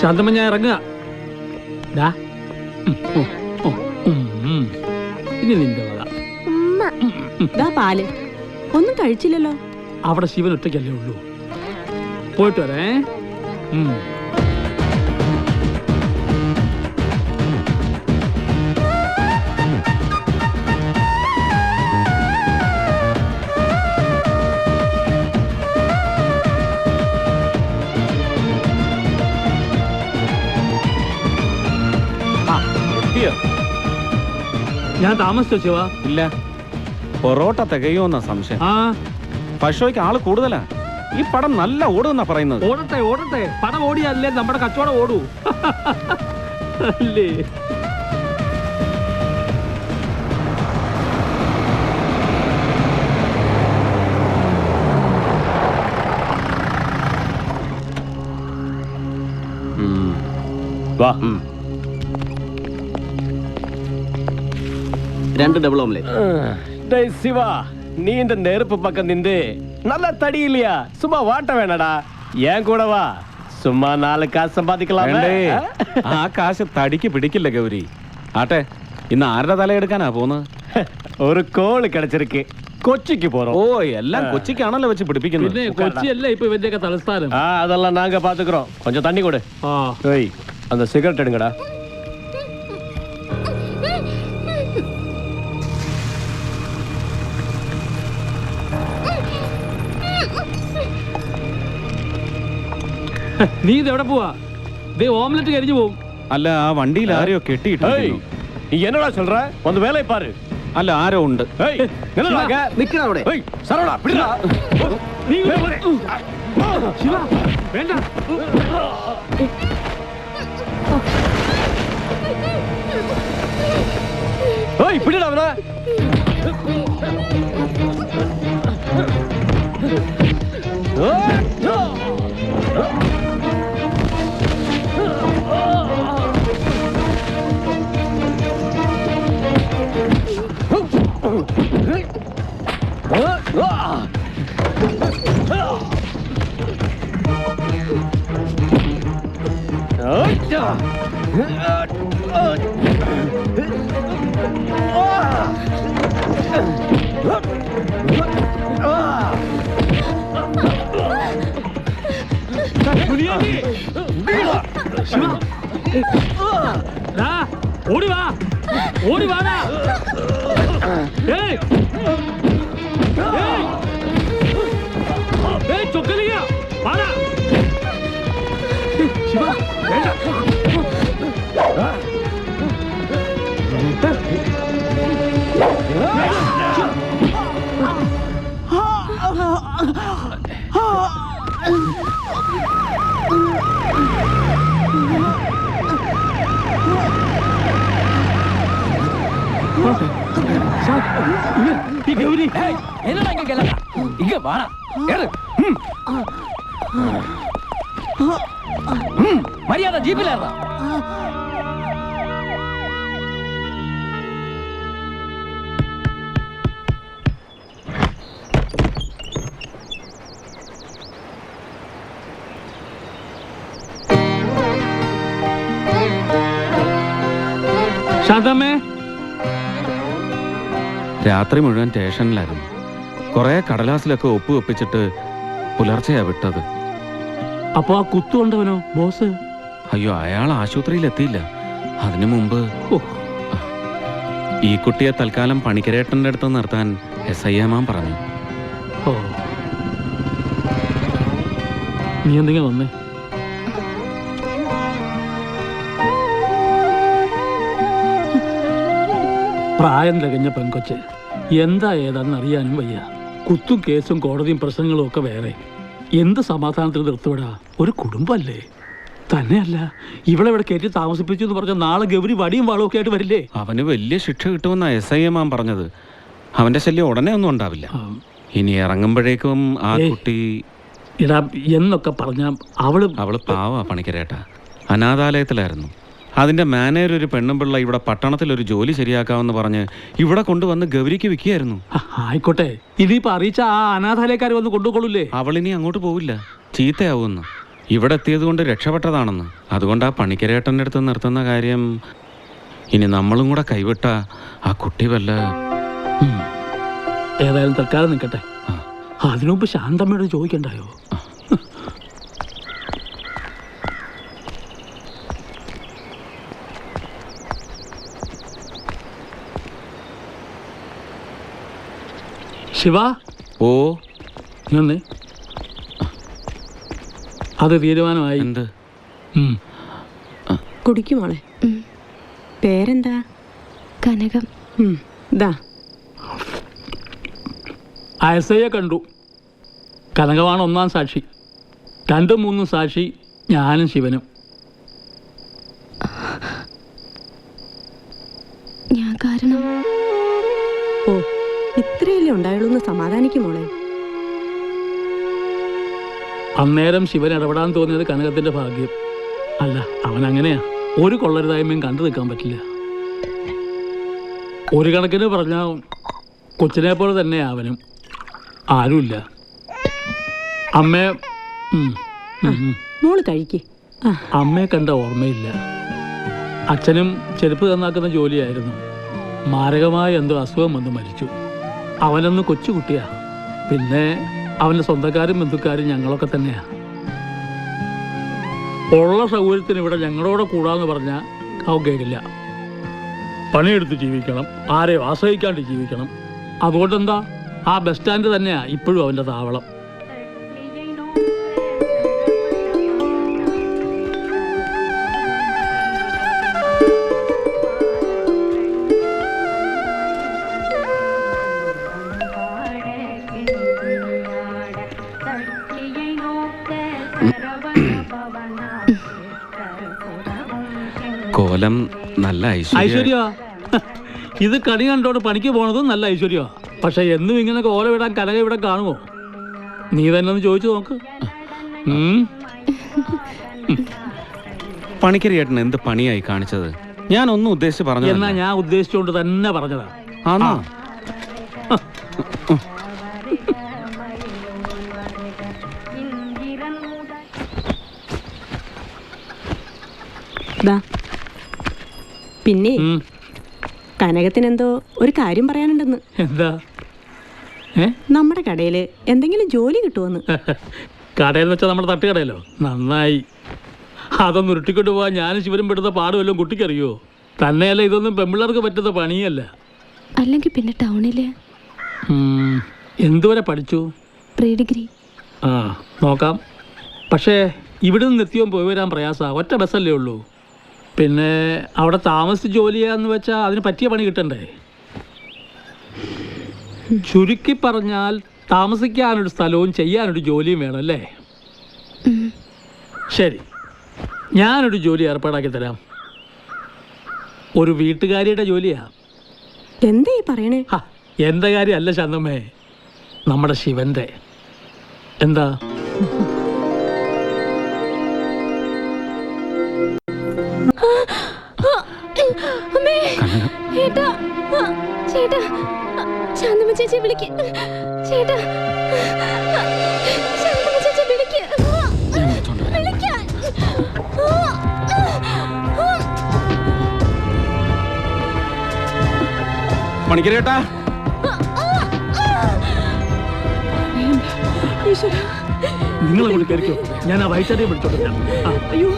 ശാന്തമ്മ ഞാൻ ഇറങ്ങുക. ഇനി നിന്റെ വക പാല് ഒന്നും കഴിച്ചില്ലല്ലോ. അവിടെ ശിവൻ ഒറ്റയ്ക്കല്ലേ ഉള്ളൂ. പോയിട്ട് വരേ. ഞാൻ താമസിച്ചോ ശിവ? ഇല്ല, പൊറോട്ട തികയോന്ന സംശയം. പശോയ്ക്ക് ആള് കൂടുതലാ. ഈ പടം നല്ല ഓടുന്നാ പറയുന്നത്. ഓടട്ടെ ഓടട്ടെ, പടം ഓടിയല്ലേ നമ്മുടെ കച്ചവടം ഓടൂ. അല്ലേ? വാ. 2 ഡബിൾ ഓംലെറ്റ്. ശിവ, நீ இந்த நெருப்பு பக்கம் நின்று நல்லா தடி இல்லையா? சும்மா வாட்ட வேணடா, ஏன் கூட வா. சும்மா 4 காசு சம்பாதிக்கலாம். ആ കാശ് തടിക്ക് പിടിക്കില്ല ഗൗരി. ആട്ടെ, ഇന്ന് ആരുടെ തലയെടുക്കാനാ പോന്നത്? ഒരു കോള് കിടച്ചിരിക്ക്. കൊച്ചിക്ക് പോறோம். ഓ, എല്ലാം കൊച്ചിക്കാണല്ലോ വെച്ച് പിടിപ്പിക്കുന്നത്. പിന്നെ കൊച്ചിയല്ലേ ഇപ്പൊ ഇവന്റെയൊക്കെ തലസ്ഥാനം. அதெல்லாம் நாங்க பாத்துக்கிறோம். கொஞ்சம் தண்ணி கொடு. ஏய், அந்த சிகரெட் எடுங்கடா. നീ ഇത് എവിടെ പോവാ? ഓംലെറ്റ് കരിഞ്ഞു പോവും. അല്ല, ആ വണ്ടിയിൽ ആരെയോ കെട്ടിയിട്ടിരിക്കുന്നു. നീ എന്നടാ சொல்ற? ഒന്ന് വേലയെ പാര്. അല്ല, ആരോ ഉണ്ട്. നിക്കടാ അവിടെ. സരവടാ, പിടിടാ. നീ ശിവ, വേണ്ട. ഓയ്, പിടിടാ അവനെ. ഓടി വാ, ഓടി വാടാ. ചൊക്കലിയ വാടാ. ശിവ, വേണ്ട. മര്യാദ ജീപ്പിലേറാ. ശാന്തമ്മേ, രാത്രി മുഴുവൻ സ്റ്റേഷനിലായിരുന്നു. കുറെ കടലാസിലൊക്കെ ഒപ്പിച്ചിട്ട് പുലർച്ചെയാ വിട്ടത്. അപ്പൊ ആ കുത്തുകൊണ്ടവനോ ബോസ്? അയ്യോ, അയാൾ ആശുപത്രിയിൽ എത്തിയില്ല. അതിനു മുമ്പ് ഈ കുട്ടിയെ തൽക്കാലം പണിക്കരേട്ടന്റെ അടുത്ത് നിർത്താൻ SI മാം പറഞ്ഞു. നീ എന്തെങ്കിലും വന്നേ. പ്രായം തികഞ്ഞ പെൺകൊച്ച് എന്താ ഏതാണെന്ന് അറിയാനും വയ്യ. കുത്തും കേസും കോടതിയും പ്രശ്നങ്ങളും ഒക്കെ വേറെ. എന്ത് സമാധാനത്തിൽ നിർത്തിവിടാ? ഒരു കുടുംബല്ലേ? തന്നെയല്ല, ഇവിടെ കയറ്റി താമസിപ്പിച്ചു എന്ന് പറഞ്ഞാൽ നാളെ ഗൗരി വടിയും വാളും ഒക്കെ ആയിട്ട് വരില്ലേ? അവന് വലിയ ശിക്ഷ കിട്ടുമെന്നാ SI മാം പറഞ്ഞത്. അവന്റെ ശല്യം ഉടനെ ഒന്നും ഉണ്ടാവില്ല. ഇനി ഇറങ്ങുമ്പോഴേക്കും ആ കുട്ടി ഇടാ എന്നൊക്കെ പറഞ്ഞ അവള് പാവാ പണിക്കരേട്ട. അനാഥാലയത്തിലായിരുന്നു. അതിന്റെ മാനേജർ ഒരു പെണ്ണുമ്പിള്ള ഇവിടെ പട്ടണത്തിലൊരു ജോലി ശരിയാക്കാമെന്ന് പറഞ്ഞ് ഇവിടെ കൊണ്ടുവന്ന് ഗൗരിക്ക് വിൽക്കുകയായിരുന്നു. ആയിക്കോട്ടെ, ഇനിയിപ്പോ അറിയിച്ച ആ അനാഥാലയക്കാർ വന്ന് കൊണ്ടുപോകൊള്ളൂല്ലേ? അവളിനി അങ്ങോട്ട് പോവില്ല, ചീത്തയാവുമെന്ന്. ഇവിടെ എത്തിയത് കൊണ്ട് രക്ഷപ്പെട്ടതാണെന്ന്. അതുകൊണ്ട് ആ പണിക്കരേട്ടൻ്റെ അടുത്ത് നിർത്തുന്ന കാര്യം ഇനി നമ്മളും കൂടെ കൈവിട്ട ആ കുട്ടി വല്ല... ഏതായാലും തൽക്കാലം നിൽക്കട്ടെ. അതിനുമുമ്പ് ശാന്തമ്മയോട് ചോദിക്കണ്ടായോ? ശിവ, ഓ ഇങ്ങൊന്നേ. അത് തീരുമാനമായി. എന്ത്? കുടിക്കുമോളെ. പേരെന്താ? കനകം. ദാ അയസയെ കണ്ടു. കനകമാണ് ഒന്നാം സാക്ഷി. 2, 3 സാക്ഷി ഞാനും ശിവനും. ഞാൻ കാരണം. ഓ, ഇത്രയല്ലേ ഉണ്ടായുള്ളൂ എന്ന് സമാധാനിക്കുമോളെ. അന്നേരം ശിവൻ ഇടപെടാൻ തോന്നിയത് കനകത്തിന്റെ ഭാഗ്യം. അല്ല, അവൻ അങ്ങനെയാ. ഒരു കൊള്ളരുതായ്മയും കണ്ടു നിൽക്കാൻ പറ്റില്ല. ഒരു കണക്കിന് പറഞ്ഞാൽ കൊച്ചിനെ പോലെ തന്നെ അവനും. ആരുമില്ല. അമ്മയെ മോള് കഴിക്ക്. അമ്മയെ കണ്ട ഓർമ്മയില്ല. അച്ഛനും ചെരുപ്പ് നന്നാക്കുന്ന ജോലിയായിരുന്നു. മാരകമായ എന്തോ അസുഖം വന്ന് മരിച്ചു. അവനൊന്ന് കൊച്ചുകുട്ടിയാ. പിന്നെ അവൻ്റെ സ്വന്തക്കാരും ബന്ധുക്കാരും ഞങ്ങളൊക്കെ തന്നെയാ. ഉള്ള സൗകര്യത്തിന് ഇവിടെ ഞങ്ങളോടെ കൂടാന്ന് പറഞ്ഞാൽ അവൻ കേൾക്കില്ല. പണിയെടുത്ത് ജീവിക്കണം, ആരെയും ആശ്രയിക്കാണ്ട് ജീവിക്കണം. അതുകൊണ്ടെന്താ, ആ ബസ് സ്റ്റാൻഡ് തന്നെയാ ഇപ്പോഴും അവൻ്റെ താവളം. കോലം നല്ല ഐശ്വര്യ. ഇത് കണി കണ്ടോണ്ട് പണിക്ക് പോണതും നല്ല ഐശ്വര്യ. പക്ഷെ എന്നും ഇങ്ങനെ കോല വിടാൻ കനക ഇവിടെ കാണുമോ? നീ തന്നെ ഒന്ന് ചോദിച്ചു നോക്ക്. പണിക്കരേട്ടൻ എന്ത് പണിയായി കാണിച്ചത്? ഞാൻ ഒന്നും ഉദ്ദേശിച്ച് പറഞ്ഞു. എന്നാ ഞാൻ ഉദ്ദേശിച്ചുകൊണ്ട് തന്നെ പറഞ്ഞതാ. ആണോ? പിന്നെ കനകത്തിനെന്തോ ഒരു കാര്യം പറയാനുണ്ടെന്ന്. എന്താ? നമ്മുടെ കടയില് എന്തെങ്കിലും ജോലി കിട്ടുമെന്ന്. കടയിൽ വെച്ചാൽ നമ്മുടെ തട്ടുകടയല്ലോ. നന്നായി. അതൊന്ന് ഉരുട്ടിക്കൊണ്ട് പോവാൻ ഞാനും ശിവനും പെടുന്ന പാടുമല്ലോ കുട്ടിക്കറിയോ? തന്നെയല്ല, ഇതൊന്നും പെമ്പിള്ളേർക്ക് പറ്റുന്ന പണിയല്ല. അല്ലെങ്കിൽ പിന്നെ ടൗണില് എന്തുവരെ പഠിച്ചു? Pre degree. ആ, നോക്കാം. പക്ഷേ ഇവിടെ നിന്ന് നിത്യവും പോയി വരാൻ പ്രയാസമാണ്. ഒറ്റ ബസ്സല്ലേ ഉള്ളൂ. പിന്നെ അവിടെ താമസിച്ച് ജോലി ചെയ്യാന്ന് വെച്ചാൽ അതിന് പറ്റിയ പണി കിട്ടണ്ടേ? ചുരുക്കി പറഞ്ഞാൽ താമസിക്കാനൊരു സ്ഥലവും ചെയ്യാനൊരു ജോലിയും വേണം അല്ലേ? ശരി, ഞാനൊരു ജോലി ഏർപ്പാടാക്കി തരാം. ഒരു വീട്ടുകാരിയുടെ ജോലിയാ. എന്താ ഈ പറയണേ? എൻ്റെ കാര്യമല്ല ശാന്തമ്മേ, നമ്മുടെ ശിവന്റെ. എന്താ? ചേട്ടാ, ശാന്തമ്മ ചേച്ചി വിളിക്ക്. ചേട്ടാ, ശാന്തമ്മ ചേച്ചി വിളിക്ക്. പണിക്കരേട്ടാ, നിങ്ങൾ അങ്ങോട്ട് കയറിക്കോ. ഞാൻ ആ വൈറ്റാരിയെ വിളിച്ചോണ്ട് വരാം. അയ്യോ,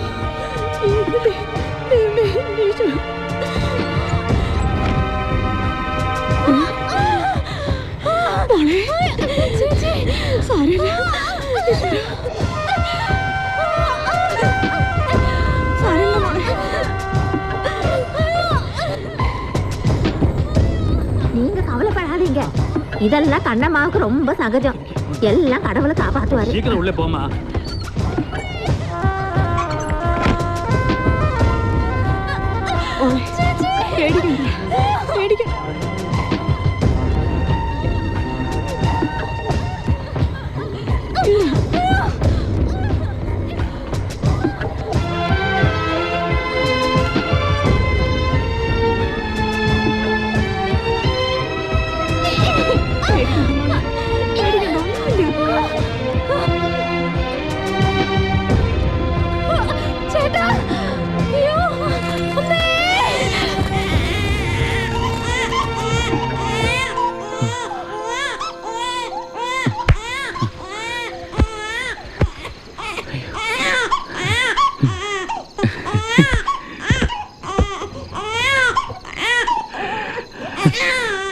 நீங்க கவலைப்படாதீங்க, இதெல்லாம் கண்ணம்மாவுக்கு ரொம்ப சகஜம். எல்லாம் கடவுளை காப்பாத்துவாரு. சீக்கிரம் உள்ளே போமா.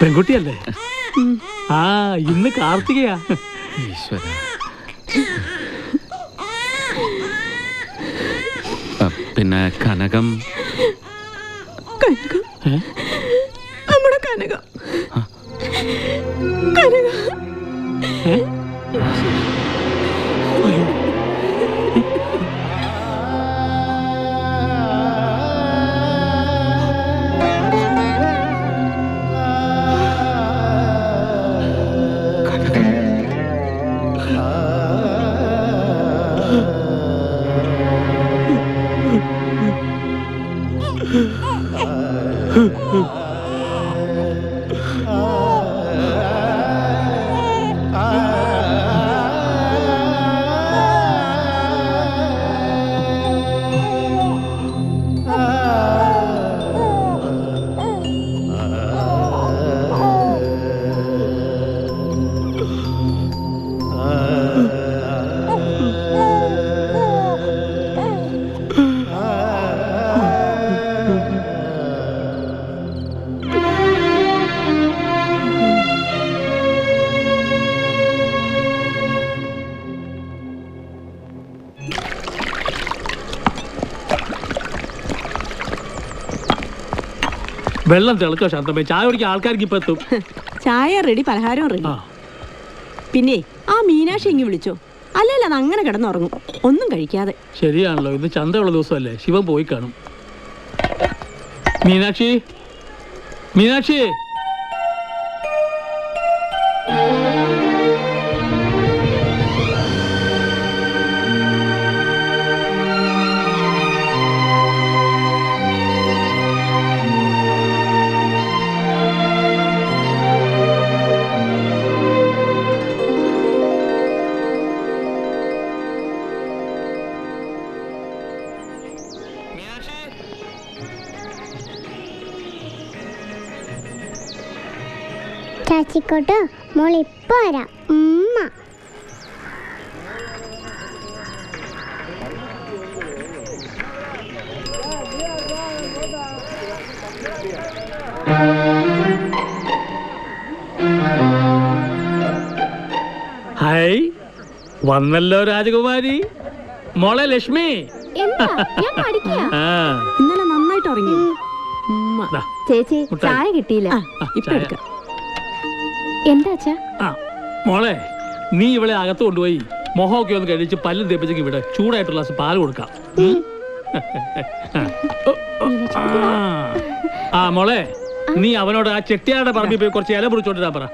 പെൺകുട്ടിയല്ലേ? ആ, ഇന്ന് കാർത്തികയാ. ഈശ്വര. പിന്നെ കനകം. കനകം, ഏ? നമ്മുടെ കനകം. കനകം. ഏ? അയ്യോ. വെള്ളം തിളച്ചോ ശാന്തമ്മേ? ചായ കുടിക്കാൻ ആൾക്കാർക്ക് ഇപ്പൊ എത്തും. ചായ റെഡി, പലഹാരവും റെഡി. ആ, പിന്നെ ആ മീനാക്ഷി ഇങ്ങ് വിളിച്ചോ? അല്ലല്ല, അത് അങ്ങനെ കിടന്നുറങ്ങും, ഒന്നും കഴിക്കാതെ. ശരിയാണല്ലോ, ഇന്ന് ചന്തയുള്ള ദിവസമല്ലേ, ശിവൻ പോയി കാണും. മീനാക്ഷി, മീനാക്ഷി. ചാച്ചിക്കോട്ടോ, മോൾ ഇപ്പൊ വരാം. ഉമ്മ. ഹായ്, വന്നല്ലോ രാജകുമാരി. മോളെ ലക്ഷ്മി. എന്താ ഞാൻ പഠിക്കുക? ആ, ഇന്നലെ നന്നായിട്ട് ഉറങ്ങി. ദാ, ചേച്ചി മുട്ടായി. ചായ കിട്ടിയില്ല. ഇപ്പൊ ചായ. എടുക്കാം. എന്താ അച്ഛാ? ആ, മോളെ നീ ഇവളെ അകത്ത് കൊണ്ടുപോയി മുഖമൊക്കെ ഒന്ന് കഴിച്ച് പല്ലും തേപ്പിച്ചെങ്കിൽ ഇവിടെ ചൂടായിട്ടുള്ള ഗ്ലാസ് പാല് കൊടുക്കാം. ആ മോളെ, നീ അവനോട് ആ ചെട്ടിയാരുടെ പറമ്പിൽ പോയി കുറച്ച് ഇല മുറിച്ചോണ്ടിരാൻ പറ.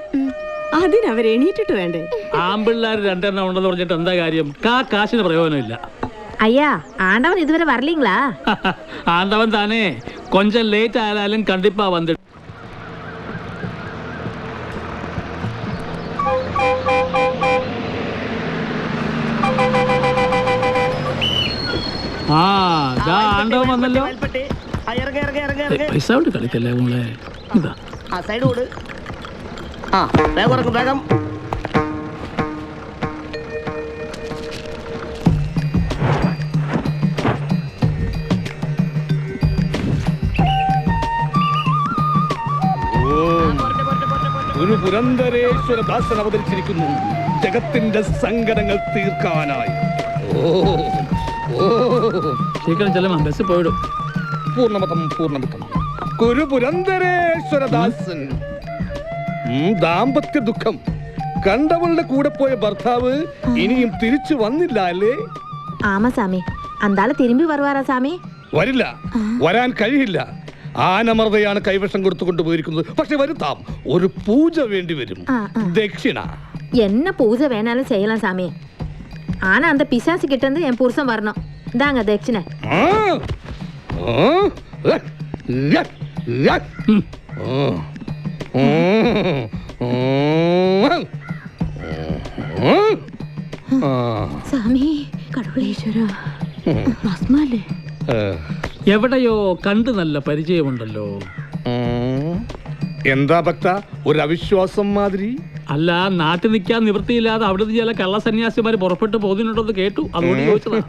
അതിനവർ എണീറ്റിട്ട് വേണ്ടേ? ആമ്പിള്ളേർ രണ്ടെണ്ണം ഉണ്ടെന്ന് പറഞ്ഞിട്ട് എന്താ കാര്യം? കാശിന് പ്രയോജനമില്ല. ஐயா ஆண்டவன் இதுவரை வரலீங்களா? ஆண்டவன் தானே, கொஞ்சம் லேட் ஆனாலும் கண்டிப்பா வந்து. ആ, ആണ്ടവൻ വന്നല്ലോ. പൈസ കൊണ്ട് കളിക്കല്ലേ മോളെ. ഇതാ സൈഡ് ഓട്. ആ, വേഗം ഇറക്കും, വേഗം. ഒരു പുരന്ദരേശ്വരദാസൻ അവതരിച്ചിരിക്കുന്നു ജഗത്തിന്റെ സങ്കടങ്ങൾ തീർക്കാനായി. ശീഘ്രം ചെല്ലമാ, ബസ് പോയിടും. പൂർണ്ണമതം പൂർണ്ണമിതം. ഗുരു പുരന്ദരേശ്വരദാസൻ. ദാമ്പത്യ ദുഃഖം. കണ്ടവളുടെ കൂടെ പോയ ഭർത്താവ് ഇനിയും തിരിച്ചു വന്നില്ല അല്ലേ? ஆமா சாமி, அந்த ஆளு திரும்பி வருவாரா சாமி? വരില്ല, വരാൻ കഴിയില്ല. ആനമർദ്ദയാണ് കൈവശം കൊടുത്തു കൊണ്ടുപോയിരിക്കുന്നത്. പക്ഷെ വരുത്താം, ഒരു പൂജ വേണ്ടി വരും. ദക്ഷിണ. என்ன பூஜை வேணாலும் செய்யலாம் சாமி. ஆனா அந்த பிசாசு கிட்ட இருந்து என் புருஷன் வரணும். இந்தாங்க தட்சிணை. சாமி, கடவுளேശ്വര, ഭസ്മല്ലേ? എവിടെയോ കണ്ടു നല്ല പരിചയമുണ്ടല്ലോ. എന്താ ഭക്ത, ഒരു അവിശ്വാസം മാതിരി? അല്ല, നാട്ടിൽ നിൽക്കാൻ നിവൃത്തിയില്ലാതെ അവിടുത്തെ ചില കള്ളസന്യാസിമാർ പുറപ്പെട്ടു പോകുന്നുണ്ടെന്ന് കേട്ടു, അതുകൊണ്ട് ചോദിച്ചതാ.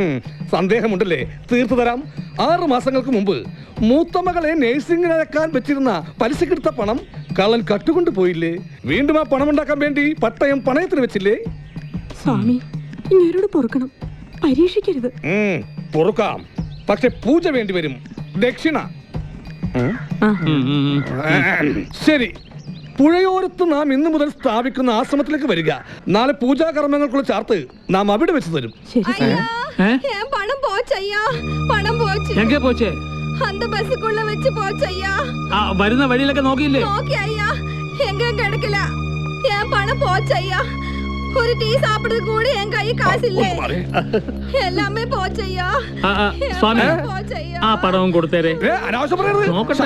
സന്ദേഹമുണ്ടല്ലേ? തീർത്തു തരാം. 6 മാസങ്ങൾക്ക് മുമ്പ് മൂത്ത മകളെ നേഴ്സിംഗിനക്കാൻ വെച്ചിരുന്ന പലിശക്കെടുത്ത പണം കള്ളൻ കട്ടുകൊണ്ട് പോയില്ലേ? വീണ്ടും ആ പണമുണ്ടാക്കാൻ വേണ്ടി പട്ടയം പണയത്തിന് വെച്ചില്ലേ? സ്വാമി ഇങ്ങേരോട് പൊറുക്കണം, പരീക്ഷിക്കരുത്. പൊറുക്കാം, പക്ഷെ പൂജ വേണ്ടി വരും, ദക്ഷിണ. ശരി, പുഴയോരത്ത് നാം ഇന്നു മുതൽ സ്ഥാപിക്കുന്ന ആശ്രമത്തിലേക്ക് വരിക. നാളെ പൂജാകർമ്മങ്ങൾക്കുള്ള ചാർത്ത് നാം അവിടെ വെച്ച് തരും. பணம் போச்சையா, பணம் போச்சு. എங்கே പോച്ചേ? அந்த பஸ்ஸுக்குள்ள வச்சு போச்சையா. വരുന്ന വഴിയിലൊക്കെ നോക്കിയില്ലേ? ஓகே ஐயா, எங்க கிடைக்கல. என் பணம் போச்சையா. ஒரு டீ சாப்பிடுறது கூட என் கை காசு இல்ல. எல்லாமே போச்சையா. സ്വാമി போச்சையா. ആ പടവും കൊടുത്തേരെ. അനാവശ്യം പറയരുത്. നോക്കട്ടെ.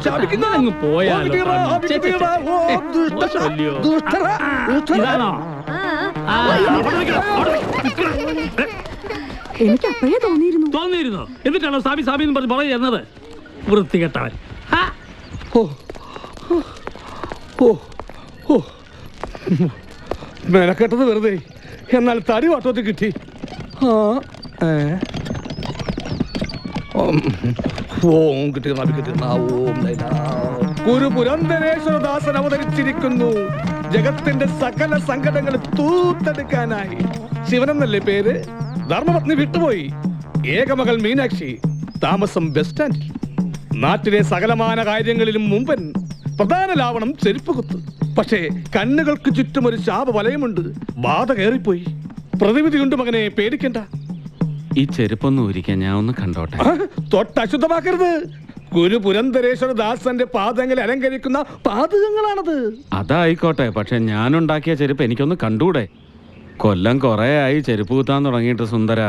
ശാപിക്കുന്ന. അങ്ങ് പോയാലോ. ഇതാണോ? എനിക്ക് അപ്പോഴേ തോന്നിയിരുന്നു. എന്നിട്ടാണോ സാബി സാബി എന്ന് പറഞ്ഞ് പറയുന്നത്? വൃത്തികെട്ടവൻ. മെനക്കെട്ടത് വെറുതെ, എന്നാൽ തടി വട്ടത്തിൽ കിട്ടി. ഓം കിട്ടി ഗുരു പുരന്ദരേശ്വരദാസൻ അവതരിച്ചിരിക്കുന്നു. ജഗത്തിന്റെ സകല സങ്കടങ്ങൾ തൂത്തെടുക്കാനായി. ശിവനെന്നല്ലേ പേര്? ധർമ്മപത്നി വിട്ടുപോയി. ഏകമകൾ മീനാക്ഷി, താമസം ബസ് സ്റ്റാൻഡിൽ. നാട്ടിലെ സകലമാന കാര്യങ്ങളിലും മുമ്പൻ. പ്രധാന ലാവണം ചെരുപ്പ് കുത്ത്. പക്ഷേ കണ്ണുകൾക്ക് ചുറ്റും ഒരു ശാപ വലയമുണ്ട്. ബാധ കയറിപ്പോയി. പ്രതിവിധിയുണ്ട് മകനെ, പേടിക്കണ്ട. ഈ ചെരുപ്പൊന്ന് ഊരിക്കാൻ ഞാൻ ഒന്ന് കണ്ടോട്ടെ. തൊട്ടശുദ്ധമാക്കരുത്. ഗുരു പുരന്ദരേശ്വരദാസന്റെ പാദങ്ങളെ അലങ്കരിക്കുന്ന പാദകങ്ങളാണത്. അതായിക്കോട്ടെ, പക്ഷെ ഞാനുണ്ടാക്കിയ ചെരുപ്പ് എനിക്കൊന്ന് കണ്ടൂടെ? കൊല്ലം കൊറേ ആയി ചെരുപ്പ് കുത്താൻ തുടങ്ങിയിട്ട് സുന്ദര.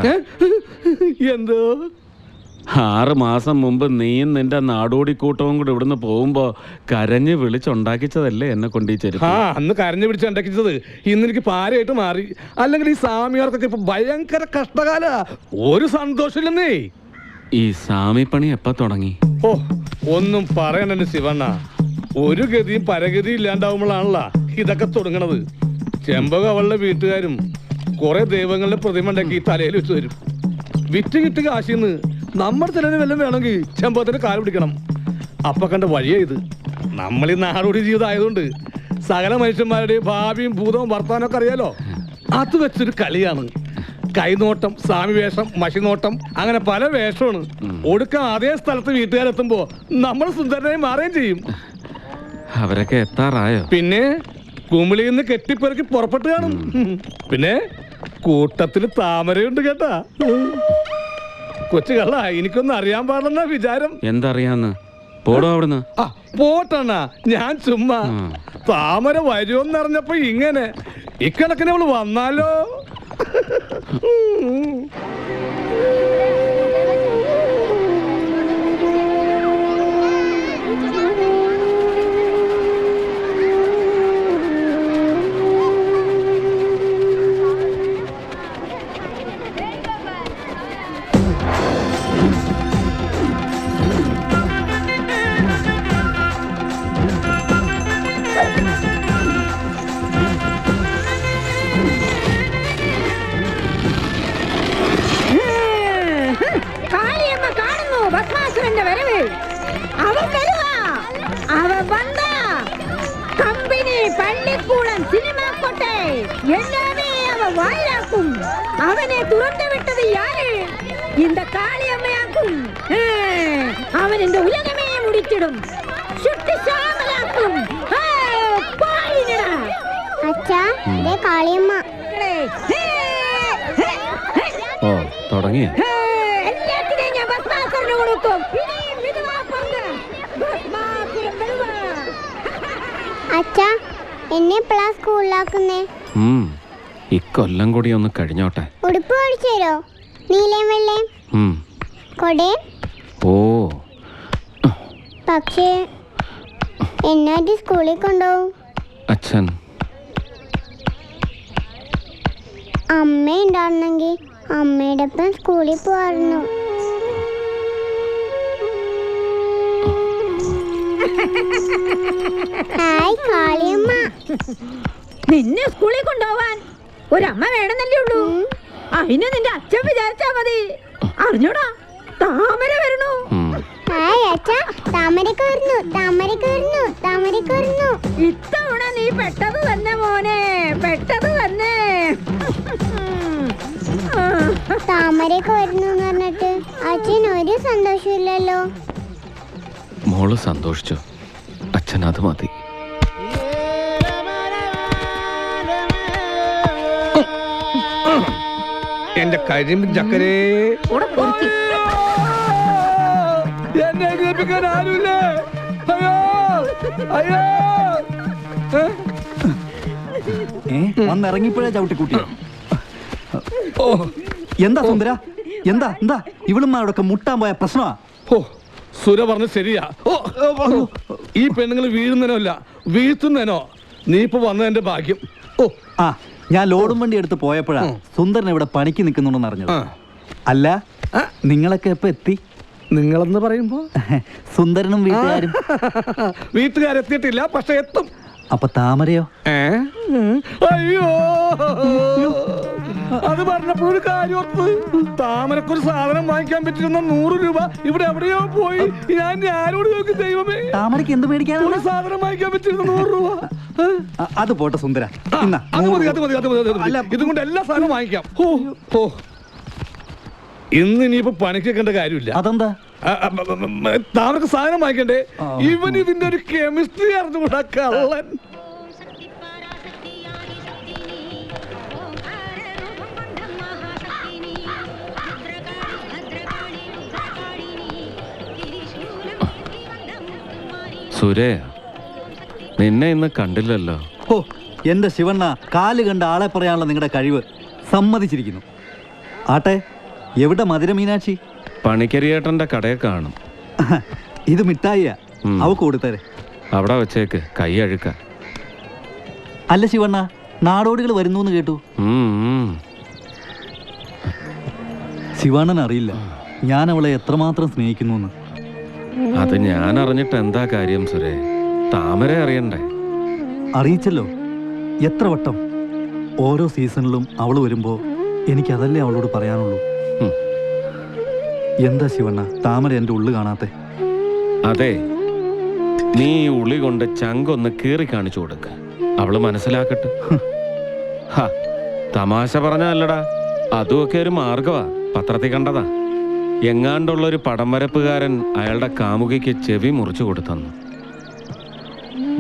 എന്തോ 6 മാസം മുമ്പ് നീയും നിന്റെ നാടോടിക്കൂട്ടവും കൂടെ ഇവിടുന്ന് പോകുമ്പോ കരഞ്ഞ് വിളിച്ചുണ്ടാക്കിച്ചതല്ലേ എന്നെ കൊണ്ട് ഈ ചെരുപ്പ്? അന്ന് കരഞ്ഞു പിടിച്ച് ഉണ്ടാക്കിച്ചത് ഇന്ന് എനിക്ക് പാരയായിട്ട് മാറി. അല്ലെങ്കിൽ ഈ സ്വാമിയാർക്കൊക്കെ ഇപ്പൊ ഭയങ്കര കഷ്ടകാല. ഒരു സന്തോഷമില്ലെന്നേ. ഈ സാമിപ്പണി എപ്പ തുടങ്ങി? ഓ, ഒന്നും പറയണ ശിവണ്ണ. ഒരു ഗതിയും പരഗതിയും ഇല്ലാണ്ടാവുമ്പോഴാണല്ലോ ഇതൊക്കെ തുടങ്ങണത്. ചെമ്പക അവളുടെ വീട്ടുകാരും കുറെ ദൈവങ്ങളുടെ പ്രതിമ ഉണ്ടാക്കി തലയിൽ വെച്ച് തരും. വിറ്റ് കിട്ടി കാശിന്ന് നമ്മുടെ ചിലന് വല്ലതും വേണമെങ്കിൽ ചെമ്പകത്തിന് കാല് പിടിക്കണം. അപ്പൊ കണ്ട വഴിയാ ഇത്. നമ്മൾ ഈ നാടോടി ജീവിതം ആയതുകൊണ്ട് സകല മനുഷ്യന്മാരുടെയും ഭാവിയും ഭൂതവും വർത്താനൊക്കെ അറിയാലോ. അത് വെച്ചൊരു കളിയാണ്. കൈനോട്ടം, സ്വാമി വേഷം, മഷിനോട്ടം, അങ്ങനെ പല വേഷമാണ്. ഒടുക്കം അതേ സ്ഥലത്ത് വീട്ടുകാരെത്തുമ്പോ നമ്മൾ സുന്ദരനായി മാറുകയും ചെയ്യും. അവരൊക്കെ എത്താറായോ? പിന്നെ കുമിളിയിൽ നിന്ന് കെട്ടിപ്പെറുക്കി പുറപ്പെട്ട് കാണും. പിന്നെ കൂട്ടത്തില് താമരയുണ്ട് കേട്ടാ. കൊച്ചു കള്ള, എനിക്കൊന്നും അറിയാൻ പാടില്ലെന്ന വിചാരം. എന്തറിയാന്ന്? പോടോ അവിടുന്ന്. പോട്ടണ്ണ, ഞാൻ ചുമ്മാ. താമര വരുമെന്നറിഞ്ഞപ്പോ ഇങ്ങനെ ഇക്കണക്കിന് അവള് വന്നാലോ. அவனை துறந்து விட்டது யாரு? இந்த காளியம்மையாக்கும். அவன் இந்த உலகமே முடித்திடும். சுட்டு சாமலாக்கும். അച്ഛാ, ദേ കാളിയമ്മ. ഓ, തുടങ്ങിയ എല്ലാത്തിനെയും ഞാൻ ഭസ്മാസുരന് കൊടുക്കും. അച്ഛാ, എന്നെ എപ്പോഴാ സ്കൂളിലാക്കുന്നേ? ഇക്കൊല്ലം കൂടി ഒന്ന് കഴിഞ്ഞോട്ടെ. ഉടുപ്പ് മേടിച്ചു തരോ? നീലയും വെള്ളയും കൊടയും? ഓ, പക്ഷേ എന്നായിട്ട് സ്കൂളിൽ കൊണ്ടുപോകും? അച്ഛൻ. അമ്മ ഉണ്ടായിരുന്നെങ്കിൽ അമ്മയുടെ ഒപ്പം സ്കൂളിൽ പോവായിരുന്നു. ഹായ് കാളിയമ്മ. നിന്നെ സ്കൂളിൽ കൊണ്ടുപോവാൻ ഒരമ്മ വേണമെന്നല്ലേ ഉള്ളൂ. അതിന് നിന്റെ അച്ഛൻ വിചാരിച്ചാ മതി. അറിഞ്ഞോടാ, താമര വരണു. ഹായ് അച്ഛാ താമരക്ക് വരുന്നു, താമരക്ക് വരുന്നു, താമരക്ക് വരുന്നു. ഇത്തവണ നീ പെട്ടത് തന്നെ മോനെ, പെട്ടത് തന്നെ. താമരക്ക് വരുന്നു എന്ന് പറഞ്ഞിട്ട് അച്ഛൻ ഒരു സന്തോഷമില്ലല്ലോ. മോള് സന്തോഷിച്ചോ? അച്ഛൻ അത് മതി. എന്റെ കരിമ്പ് ചക്കരേ, എന്നെ കേൾപ്പിക്കാൻ ആരുമില്ലേ? അയ്യോ അയ്യോ. വന്നിറങ്ങിപ്പോഴേ ചവിട്ടിക്കുട്ടിയോ? എന്താ സുന്ദര, എന്താ എന്താ ഇവിടുമാരോടൊക്കെ മുട്ടാൻ പോയ പ്രശ്നമാ? ഓ സുര പറഞ്ഞ ശരിയാ. ഈ പെണ്ണുങ്ങൾ വീഴുന്നതിനോ അല്ല വീഴ്ത്തുന്നതിനോ നീ ഇപ്പൊ വന്നതിന്റെ ഭാഗ്യം. ഓ ആ, ഞാൻ ലോഡും വണ്ടി എടുത്ത് പോയപ്പോഴാ സുന്ദരൻ ഇവിടെ പണിക്ക് നിൽക്കുന്നുണ്ടെന്ന് അറിഞ്ഞത്. അല്ല, നിങ്ങളൊക്കെ എപ്പോ എത്തി? നിങ്ങളെന്ന് പറയുമ്പോ സുന്ദരനും വീട്ടുകാരും. വീട്ടുകാരെത്തിയിട്ടില്ല, പക്ഷെ എത്തും. അപ്പൊ താമരയോ? അയ്യോ, അത് പറഞ്ഞപ്പോൾ ഒരു കാര്യം ഓർത്ത്. താമരക്കൊരു സാധനം വാങ്ങിക്കാൻ പറ്റിയിരുന്ന 100 രൂപ ഇവിടെ എവിടെയോ പോയി. ഞാൻ ആരോട് ചോദിക്കും ദൈവമേ? താമരക്ക് എന്ത് മേടിക്കാനാണ്? ഒരു സാധനം വാങ്ങിക്കാൻ പറ്റിയിരുന്ന 100 രൂപ. അത് പോട്ടെ സുന്ദര, അത് മതി, അത് മതി, അത് മതി. ഇതുകൊണ്ട് എല്ലാ സാധനവും വാങ്ങിക്കാം. ഓ ഇന്ന് ഇനിയിപ്പോ പണിക്കേണ്ട കാര്യമില്ല. അതെന്താ? താമരക്ക് സാധനം വാങ്ങിക്കണ്ടേ? ഇവൻ ഇതിന്റെ ഒരു കെമിസ്ട്രി അറിഞ്ഞുകൂടാ കള്ളൻ. സുരേ, നിന്നെ ഇന്ന് കണ്ടില്ലല്ലോ. ഓ എന്റെ ശിവണ്ണ, കാല് കണ്ട ആളെ പറയാനുള്ള നിങ്ങളുടെ കഴിവ് സമ്മതിച്ചിരിക്കുന്നു. ആട്ടെ, എവിടെ മധുര മീനാക്ഷി? പണിക്കരിയേട്ടന്റെ കടയെ കാണും. ഇത് മിഠായിയാ, അവക്ക് കൊടുത്തരെ. അവിടെ വെച്ചേക്ക്, കൈ അഴുക്ക. അല്ല ശിവണ്ണ, നാടോടികൾ വരുന്നു എന്ന് കേട്ടു. ശിവണ്ണൻ അറിയില്ല ഞാൻ അവളെ എത്രമാത്രം സ്നേഹിക്കുന്നു. അത് ഞാൻ അറിഞ്ഞിട്ട് എന്താ കാര്യം സുരേ? താമര അറിയണ്ടേ? അറിയിച്ചല്ലോ, എത്ര വട്ടം. ഓരോ സീസണിലും അവൾ വരുമ്പോ എനിക്കതല്ലേ അവളോട് പറയാനുള്ളൂ. എന്താ ശിവണ്ണ താമര എൻ്റെ ഉള്ളു കാണാത്തെ? അതെ, നീ ഈ ഉളി കൊണ്ട് ചങ്കൊന്ന് കീറി കാണിച്ചു കൊടുക്ക, അവള് മനസ്സിലാക്കട്ടെ. തമാശ പറഞ്ഞല്ലടാ, അതുമൊക്കെ ഒരു മാർഗമാ. പത്രത്തിൽ കണ്ടതാ. എങ്ങാണ്ടുള്ളൊരു പടം വരപ്പുകാരൻ അയാളുടെ കാമുകിക്ക് ചെവി മുറിച്ചു കൊടുത്തെന്ന്.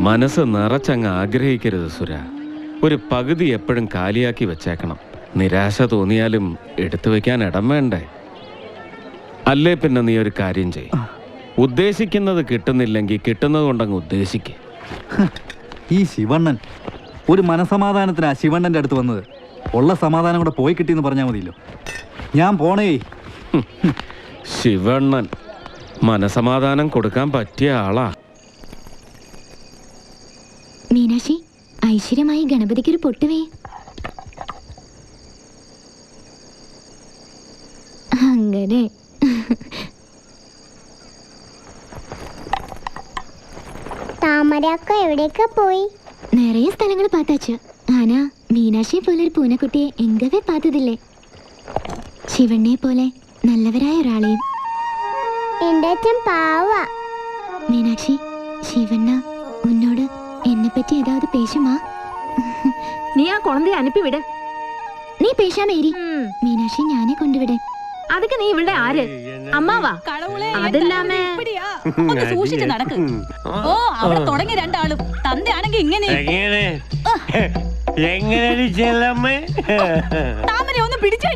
മനസ്സ് നിറച്ചങ്ങ് ആഗ്രഹിക്കരുത് സുര. ഒരു പകുതി എപ്പോഴും കാലിയാക്കി വെച്ചേക്കണം. നിരാശ തോന്നിയാലും എടുത്തു വെക്കാൻ ഇടം വേണ്ടേ? അല്ലേ പിന്നെ നീ ഒരു കാര്യം ചെയ്, ഉദ്ദേശിക്കുന്നത് കിട്ടുന്നില്ലെങ്കിൽ കിട്ടുന്നത് കൊണ്ടങ്ങ് ഉദ്ദേശിക്ക. ഈ ശിവണ്ണൻ ഒരു മനസമാധാനത്തിനാ ശിവണ്ണൻ്റെ അടുത്ത് വന്നത്. ഉള്ള സമാധാനം കൂടെ പോയി കിട്ടിയെന്ന് പറഞ്ഞാൽ മതിയല്ലോ. ഞാൻ പോണേ. ശിവണ്ണൻ മനസമാധാനം കൊടുക്കാൻ പറ്റിയ ആളാ. മീനാക്ഷി, ഐശ്വര്യമായി ഗണപതിക്കൊരു പൊട്ടുവേ. അങ്ങനെ താമരക്ക എവിടേക്കാ പോയി? நிறைய സ്ഥലങ്ങൾ பார்த்தாச்சு. ஆனா மீனாட்சியை போல ஒரு பூனைக்குட்டிയെ എങ്കവേ பார்த்ததில்லை. ശിവണ്ണെ പോലെ നല്ലവരായ ഒരാളെയും. എന്റെ അച്ഛൻ പാവാ. மீனாட்சி, ശിവണ്ണ ഉന്നോട് എന്നെ പറ്റി ഏതാവത് പേശുമാ? നീ ആ കുഴന്തയെ അനുപ്പിവിട്. നീ പേശാമ ഇരി. മീനാക്ഷി ഞാനെ കൊണ്ടുവിടെ. അതൊക്കെ നീ ഇവിടെ ആര്? അമ്മാവാ? അതില്ലാമേ സൂക്ഷിച്ച് നടക്ക്. ഓ അവിടെ തുടങ്ങി രണ്ടാളും. തന്തയാണെങ്കി ഇങ്ങനെ താമര ഒന്ന് പിടിച്ചേ.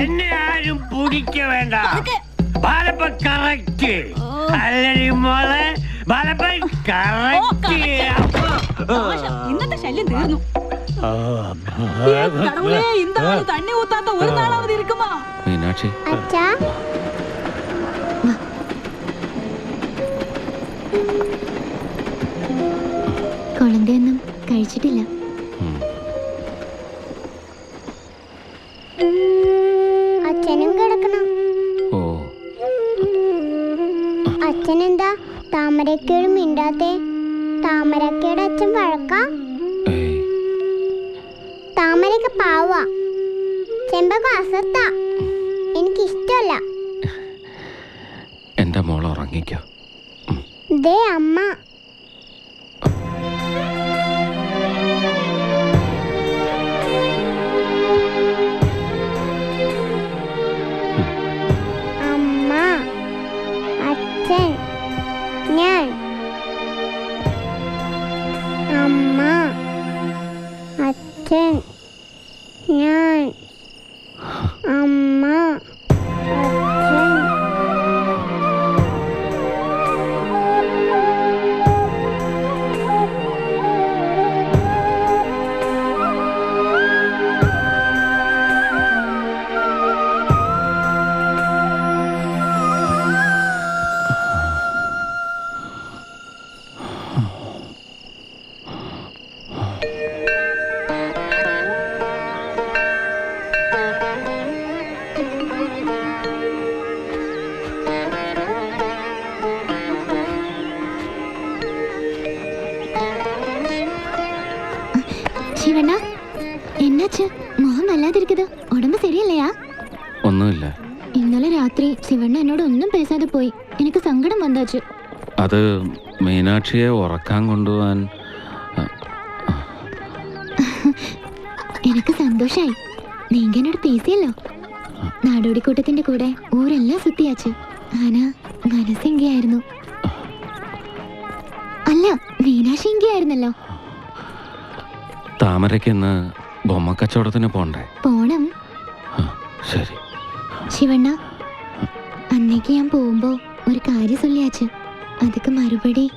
എന്നെ ആരും പിടിക്ക വേണ്ട. ഇന്നത്തെ ശല്യം തീർന്നു. തണ്ണി ഊത്താത്ത ഒരു നാളാവത് ഇരിക്കുമാ. മീനാക്ഷി, അച്ഛാ കുഴന്തയൊന്നും കഴിച്ചിട്ടില്ല. അച്ഛനും കിടക്കണം. ഓ അച്ഛനെന്താ താമരക്കയോട് മിണ്ടാത്തെ? താമരക്കയുടെ അച്ഛൻ വഴക്കാ? താമരക്ക പാവാ, ചെമ്പക അസത്താ. എനിക്കിഷ്ടല്ല. എന്റെ മോൾ ഉറങ്ങ. ഉറങ്ങിക്കോ. ദേ അമ്മ. അമ്മ, അച്ഛൻ, ഞാൻ. അമ്മ, അച്ഛൻ, ഞാൻ. അമ്മ, അച്ഛൻ. ശിവണ്ണ, എന്നാച്ച് മോഹം വല്ലാതിരിക്കത്? ഉടമ്പ് ശരിയല്ലയാ? ഒന്നുമില്ല. ഇന്നലെ രാത്രി ശിവണ്ണ എന്നോട് ഒന്നും പേശാതെ പോയി. എനിക്ക് സങ്കടം വന്നാച്ചു. അത് മീനാക്ഷിയെ ഉറക്കാൻ കൊണ്ടുപോവാൻ. എനിക്ക് സന്തോഷായി. നീങ്ക എന്നോട് പേസിയല്ലോ. നാടോടിക്കൂട്ടത്തിന്റെ കൂടെ ഊരെല്ലാം സുത്തിയാച്ചു. ആന മനസ്സെങ്കിയായിരുന്നു. അല്ല, മീനാക്ഷി എങ്കിയായിരുന്നല്ലോ. താമരയ്ക്കിന്ന് ബൊമ്മക്കച്ചവടത്തിന് പോണ്ടേ? പോണം. ശരി. ശിവണ്ണ, അന്നേക്ക് ഞാൻ പോകുമ്പോ ഒരു കാര്യം ചൊല്ലിയാച്ചു. അതൊക്കെ മറുപടി.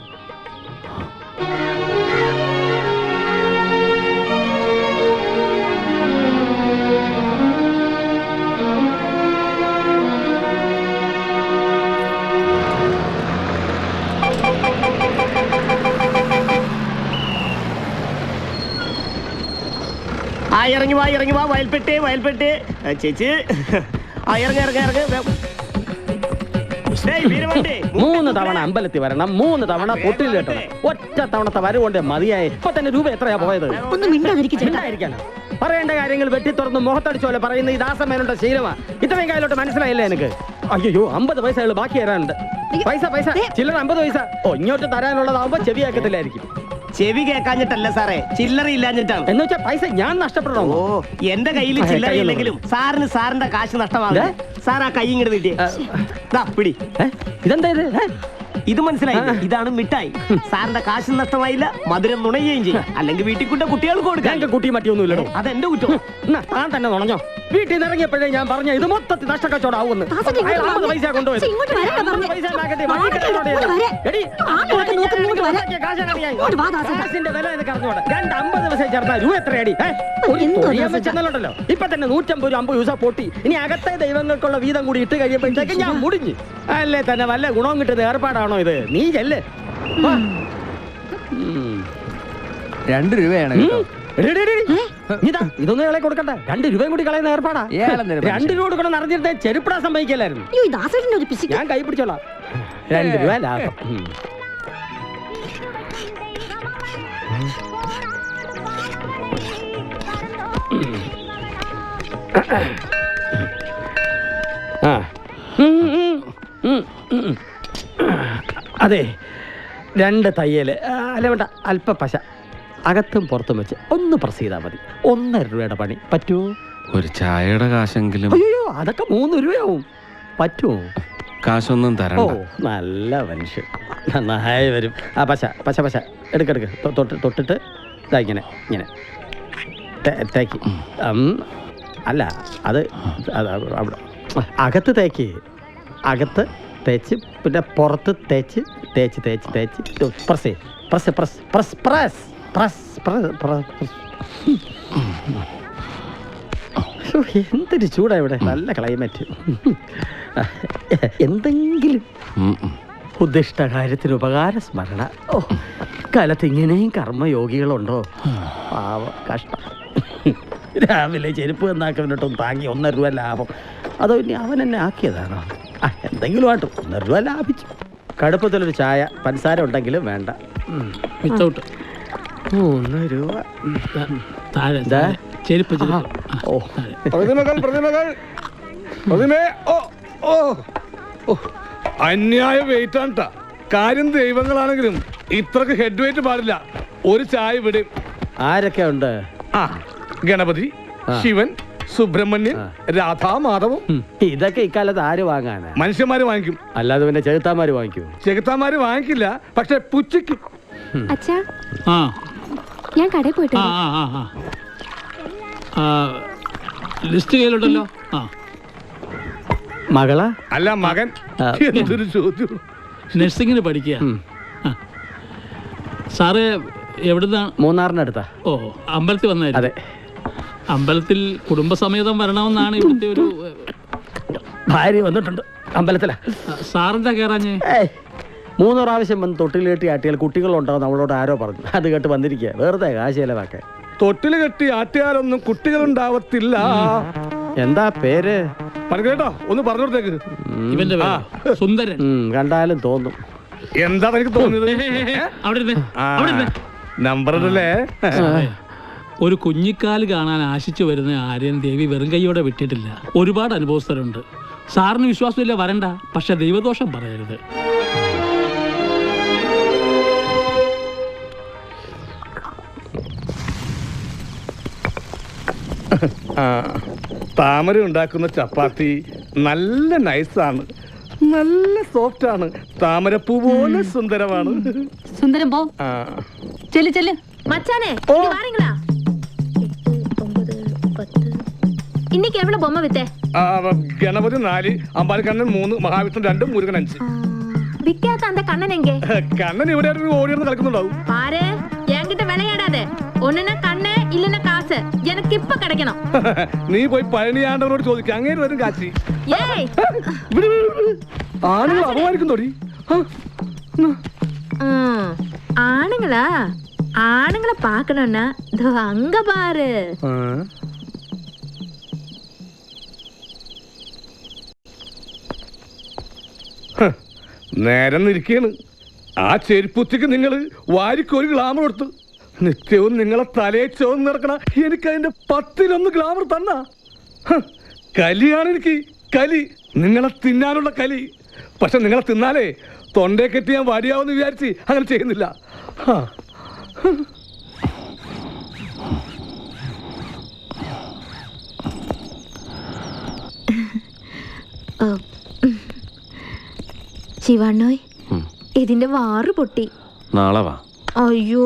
ഇറങ്ങി വാ വയൽപ്പെട്ട് ചേച്ചി. ഇറങ്ങ. 3 തവണ അമ്പലത്തിൽ വരണം, 3 തവണ പൊട്ടിൽ കെട്ടണം. ഒറ്റ തവണത്തെ വരവുകൊണ്ട് മതിയായി. ഇപ്പൊ തന്നെ രൂപ എത്രയാ പോയത്? ഒന്നും മിണ്ടാതിരിക്കാ. പറയേണ്ട കാര്യങ്ങൾ വെട്ടി തുറന്ന് മുഖത്തടിച്ച പോലെ പറയുന്ന ഈ ദാസമേനുണ്ട ശീലമാ. ഇത്രയും കായലോട്ട് മനസ്സിലായില്ലേ എനിക്ക്? അയ്യോ, 50 പൈസകൾ ബാക്കി തരാനുണ്ട്. പൈസ ചില്ലറ 50 പൈസ. ഇങ്ങോട്ട് തരാനുള്ളതാവുമ്പോ ചെവിയാക്കത്തില്ലായിരിക്കും. ചെവി കേൾക്കാഞ്ഞിട്ടല്ല സാറേ, ചില്ലറ ഇല്ലാഞ്ഞിട്ടാണ്. എന്ന് വെച്ചാൽ പൈസ ഞാൻ നഷ്ടപ്പെടണോ? ഓ, എന്റെ കയ്യിൽ ചില്ലറ ഇല്ലെങ്കിലും സാറിന് സാറിന്റെ കാശ് നഷ്ടമാകും. സാർ ആ കൈ ഇങ്ങോട്ട് നീട്ടിയേ. പിടി. ഇതെന്താ ഇത് മനസ്സിലായി? ഇതാണ് മിഠായി. സാറിന്റെ കാശ് നഷ്ടമായില്ല, മധുരം നുണയുകയും ചെയ്യും. അല്ലെങ്കിൽ വീട്ടിൽ കൊണ്ട് കുട്ടികൾക്ക് കൊടുക്കാൻ. കുട്ടി മറ്റിയൊന്നുമില്ലടോ. അതെന്റെ കുറ്റം. താൻ തന്നെ നുണഞ്ഞോ? വീട്ടിൽ നിന്ന് ഇറങ്ങിയപ്പോഴേ ഞാൻ പറഞ്ഞ ഇത് മൊത്തത്തിൽ നഷ്ടക്കച്ചവടാവുമെന്ന്. 50 പൈസ കൊണ്ടുപോയത്. കാശിന്റെ വില എനിക്ക് അറിഞ്ഞോട്ടെ. 250 പൈസ ചേർത്താൽ രൂപ എത്രയടി? ചെന്നല്ലോ. ഇപ്പൊ തന്നെ 150 പൈസ പൊട്ടി. ഇനി അകത്തെ ദൈവങ്ങൾക്കുള്ള വീതം കൂടി ഇട്ട് കഴിയുമ്പോഴത്തേക്ക് ഞാൻ മുടിഞ്ഞു. അല്ലേ തന്നെ വല്ല ഗുണവും കിട്ടുന്ന ഏർപ്പാടാണോ ഇത്? നീ ചെല്ല്. 2 രൂപയാണ്. ഇതൊന്നും ഇളെ കൊടുക്കണ്ട. 2 രൂപയും കൂടി കളയുന്ന ഏർപ്പാടാ. 2 രൂപ കൊടുക്കണം അറിഞ്ഞിരുന്നേ ചെരുപ്പിടാൻ സമ്മതിക്കല്ലായിരുന്നു. ഞാൻ കൈ പിടിച്ചോളാം. 2 രൂപ ലാഭം. അതെ, 2 തയ്യല്. അല്ല വേണ്ട, അല്പ പശ അകത്തും പുറത്തും വെച്ച് ഒന്ന് പ്രസ് ചെയ്താൽ മതി. 1.5 രൂപയുടെ പണി പറ്റുമോ? ഒരു ചായയുടെ കാശെങ്കിലും. അയ്യോ, അതൊക്കെ 3 രൂപയാവും. പറ്റുമോ? കാശൊന്നും ഓ, തരണ്ട. നല്ല മനുഷ്യൻ. നന്നായി വരും. ആ പശ എടുക്കെടുക്ക്. തൊട്ടിട്ട് ഇതാ ഇങ്ങനെ തേക്ക്. അല്ല, അത് അവിടെ അകത്ത് തേക്ക്. അകത്ത് തേച്ച് പിന്നെ പുറത്ത് തേച്ച് പ്രസ്. എന്തൊരു ചൂടാ ഇവിടെ. നല്ല ക്ലൈമറ്റ്. എന്തെങ്കിലും ഉദ്ദിഷ്ട കാര്യത്തിന് ഉപകാര സ്മരണ. ഓ, കാലത്ത് ഇങ്ങനെയും കർമ്മയോഗികളുണ്ടോ? പാവ കഷ്ടം. രാവിലെ ചെരുപ്പ് എന്നാക്കുന്നോട്ടും താങ്ങി 1.5 രൂപ ലാഭം. അതോ ഇനി അവൻ എന്നെ ആക്കിയതാണോ? എന്തെങ്കിലും ആട്ടോ, 1.5 രൂപ ലാഭിച്ചു. കടുപ്പത്തിലൊരു ചായ, പഞ്ചസാര ഉണ്ടെങ്കിലും വേണ്ട. വിത്തൗട്ട് 3 രൂപ. ചെരുപ്പ്. ഓ, പ്രതിമകൾ. അന്യായ വെയിറ്റ് ആണ്. കാര്യം ദൈവങ്ങളാണെങ്കിലും ഇത്രക്ക് ഹെഡ് വെയിറ്റ് പാടില്ല. ഒരു ചായ വിടും. ആരൊക്കെ ഉണ്ട്? ആ, ഗണപതി, ശിവൻ, സുബ്രഹ്മണ്യൻ, രാധാ, മാധവം. ഇതൊക്കെ ഇക്കാലത്ത് ആര് വാങ്ങാനാ? മനുഷ്യന്മാര് വാങ്ങിക്കും, അല്ലാതെ പിന്നെ ചെകുത്താന്മാര് വാങ്ങിക്കൂ? ചെകുത്താന്മാര് വാങ്ങിക്കില്ല, പക്ഷെ പുച്ഛിക്കും. അച്ഛാ ആ ഞാൻ കടയിൽ പോയിട്ട് ആ ആ ആ ആ ലിസ്റ്റ് കയ്യിലുണ്ടല്ലോ. ആ മകളാ? അല്ല, മകൻ. എന്തൊരു ചോദ്യം. നഴ്സിങ്ങിന് പഠിക്കുക. ആ. സാറ് എവിടുന്നാണ്? മൂന്നാറിനടുത്താ. ഓ, അമ്പലത്തിൽ വന്നായിരുന്നു. അതെ. അമ്പലത്തിൽ കുടുംബസമേതം വരണമെന്നാണ് ഇവിടുത്തെ ഒരു ഭാര്യ വന്നിട്ടുണ്ട് അമ്പലത്തിലാ. സാറിന്റെ കയറാഞ്ഞേ? 3 പ്രാവശ്യം വന്ന് തൊട്ടിൽ കെട്ടി ആട്ടിയാൽ കുട്ടികളുണ്ടാവും നമ്മളോട് ആരോ പറഞ്ഞു. അത് കേട്ട് വന്നിരിക്കുക. വെറുതെ കാശ് ചെലവാക്കാൻ. തൊട്ടില് കെട്ടി ആട്ടിയാലൊന്നും കുട്ടികളുണ്ടാവത്തില്ല. എന്താ പേര്? കേട്ടോ, ഒന്ന് പറഞ്ഞു കൊടുത്തേക്ക്. ഇവന്റെ പേര് സുന്ദരൻ. കണ്ടാലും തോന്നും. എന്താ എനിക്ക് തോന്നിയത്? നമ്പർ ഇടല്ലേ? ഒരു കുഞ്ഞിക്കാല് കാണാൻ ആശിച്ചു വരുന്ന ആര്യൻ ദേവി വെറും കൈയോടെ വിട്ടിട്ടില്ല. ഒരുപാട് അനുഭവസ്ഥരുണ്ട്. സാറിന് വിശ്വാസമില്ല, വരണ്ട. പക്ഷെ ദൈവദോഷം പറയരുത്. താമര ഉണ്ടാക്കുന്ന ചപ്പാത്തി നല്ല നൈസാണ്, നല്ല സോഫ്റ്റ് ആണ്. താമരപ്പൂ പോലെ സുന്ദരമാണ്. സുന്ദരം പോ. ചെല്ല് ചെല്ല്. മച്ചാനെ വാറீங்களா? 8, 9, 10. இன்னைக்கு எவ்வளவு பொம்மை வித்தே? ഗണപതി 4, അമ്പാലിക്കണ്ണൻ 3, മഹാവിഷ്ണു 2, മുരുകൻ 5. വിക്കാത്ത അന്ത കണ്ണൻ എങ്കേ? കണ്ണൻ ഇവിടെ ഓടിയിരുന്ന് കളിക്കുന്നുണ്ടാവും. പാരേ, എൻകിட்ட വിളയാടാതെ. ഒന്നിനെ കണ്ണ് ഇല്ലെന്ന കാശ് എനിക്ക് ഇപ്പൊ കിടക്കണം. നീ പോയി പഴനിയാണ്ടവനോട് ചോദിക്കുക, അങ്ങേര് വരും കാശി. ആളുകൾ അപമാനിക്കുന്നോടി. ആണുങ്ങളാ? ആണുങ്ങളെ പാക്കണോன்னா അങ്ക പാரு. നേരം ഇരിക്കാണ്. ആ ചെരുപ്പുത്തിക്ക് നിങ്ങൾ വാരിക്കൊരു ഗ്ലാമർ കൊടുത്തു. നിത്യവും നിങ്ങളെ തലയെ ചോന്ന് നടക്കണ എനിക്ക് അതിന്റെ 10-1 ഗ്ലാമർ തന്ന. കലിയാണ് എനിക്ക്, കലി. നിങ്ങളെ തിന്നാനുള്ള കലി. പക്ഷെ നിങ്ങളെ തിന്നാലേ തൊണ്ടയെ കെട്ടി ഞാൻ വടിയാവെന്ന് വിചാരിച്ച് അങ്ങനെ ചെയ്യുന്നില്ല. ശിവണ്ണോയ്, ഇതിന്റെ വാറ് പൊട്ടി. നാളെ വാ. അയ്യോ,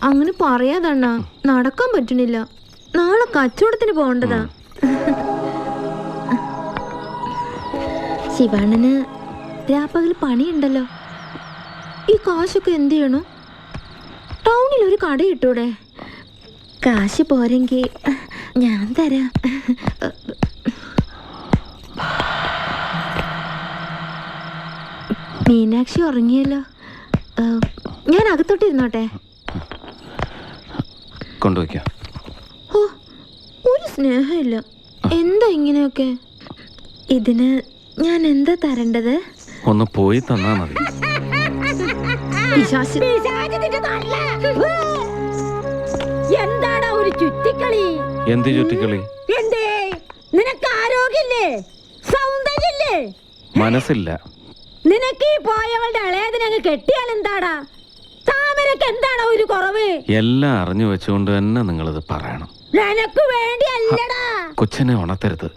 അങ്ങനെ പറയാതണ്ണ. നടക്കാൻ പറ്റണില്ല. നാളെ കച്ചവടത്തിന് പോകണ്ടതാ. ശിവണ്ണന് രാപ്പകൽ പണിയുണ്ടല്ലോ. ഈ കാശൊക്കെ എന്ത് ചെയ്യണോ? ടൗണിൽ ഒരു കട ഇട്ടൂടെ? കാശ് പോരെങ്കിൽ ഞാൻ തരാം. മീനാക്ഷി ഉറങ്ങിയല്ലോ. ഞാൻ അകത്തോട്ടിരുന്നോട്ടെ? കൊണ്ടുവയ്ക്കാം. ഓ, ഒരു സ്നേഹമില്ല. എന്താ ഇങ്ങനെയൊക്കെ? ഇതിന് ഞാൻ എന്താ തരേണ്ടത്? ഒന്ന് പോയി തന്നാ മതി. എന്താടാ ഒരു ചുറ്റിക്കളി? എന്ത് ചുറ്റിക്കളി? എന്തേ നിനക്ക് ആരോഗ്യമില്ലേ? സൗന്ദര്യമില്ലേ? മനസ്സില്ല. നിനക്ക് ഈ പോയവളുടെ ഇളയതിനങ്ങ് കെട്ടിയാൽ എന്താടാ? താമരക്ക് എന്താണോ ഒരു കുറവ്? എല്ലാം അറിഞ്ഞു വെച്ചുകൊണ്ട് തന്നെ നിങ്ങളിത് പറയണം. നിനക്ക് വേണ്ടി അല്ലടാ. കൊച്ചിനെ ഉണർത്തരുത്.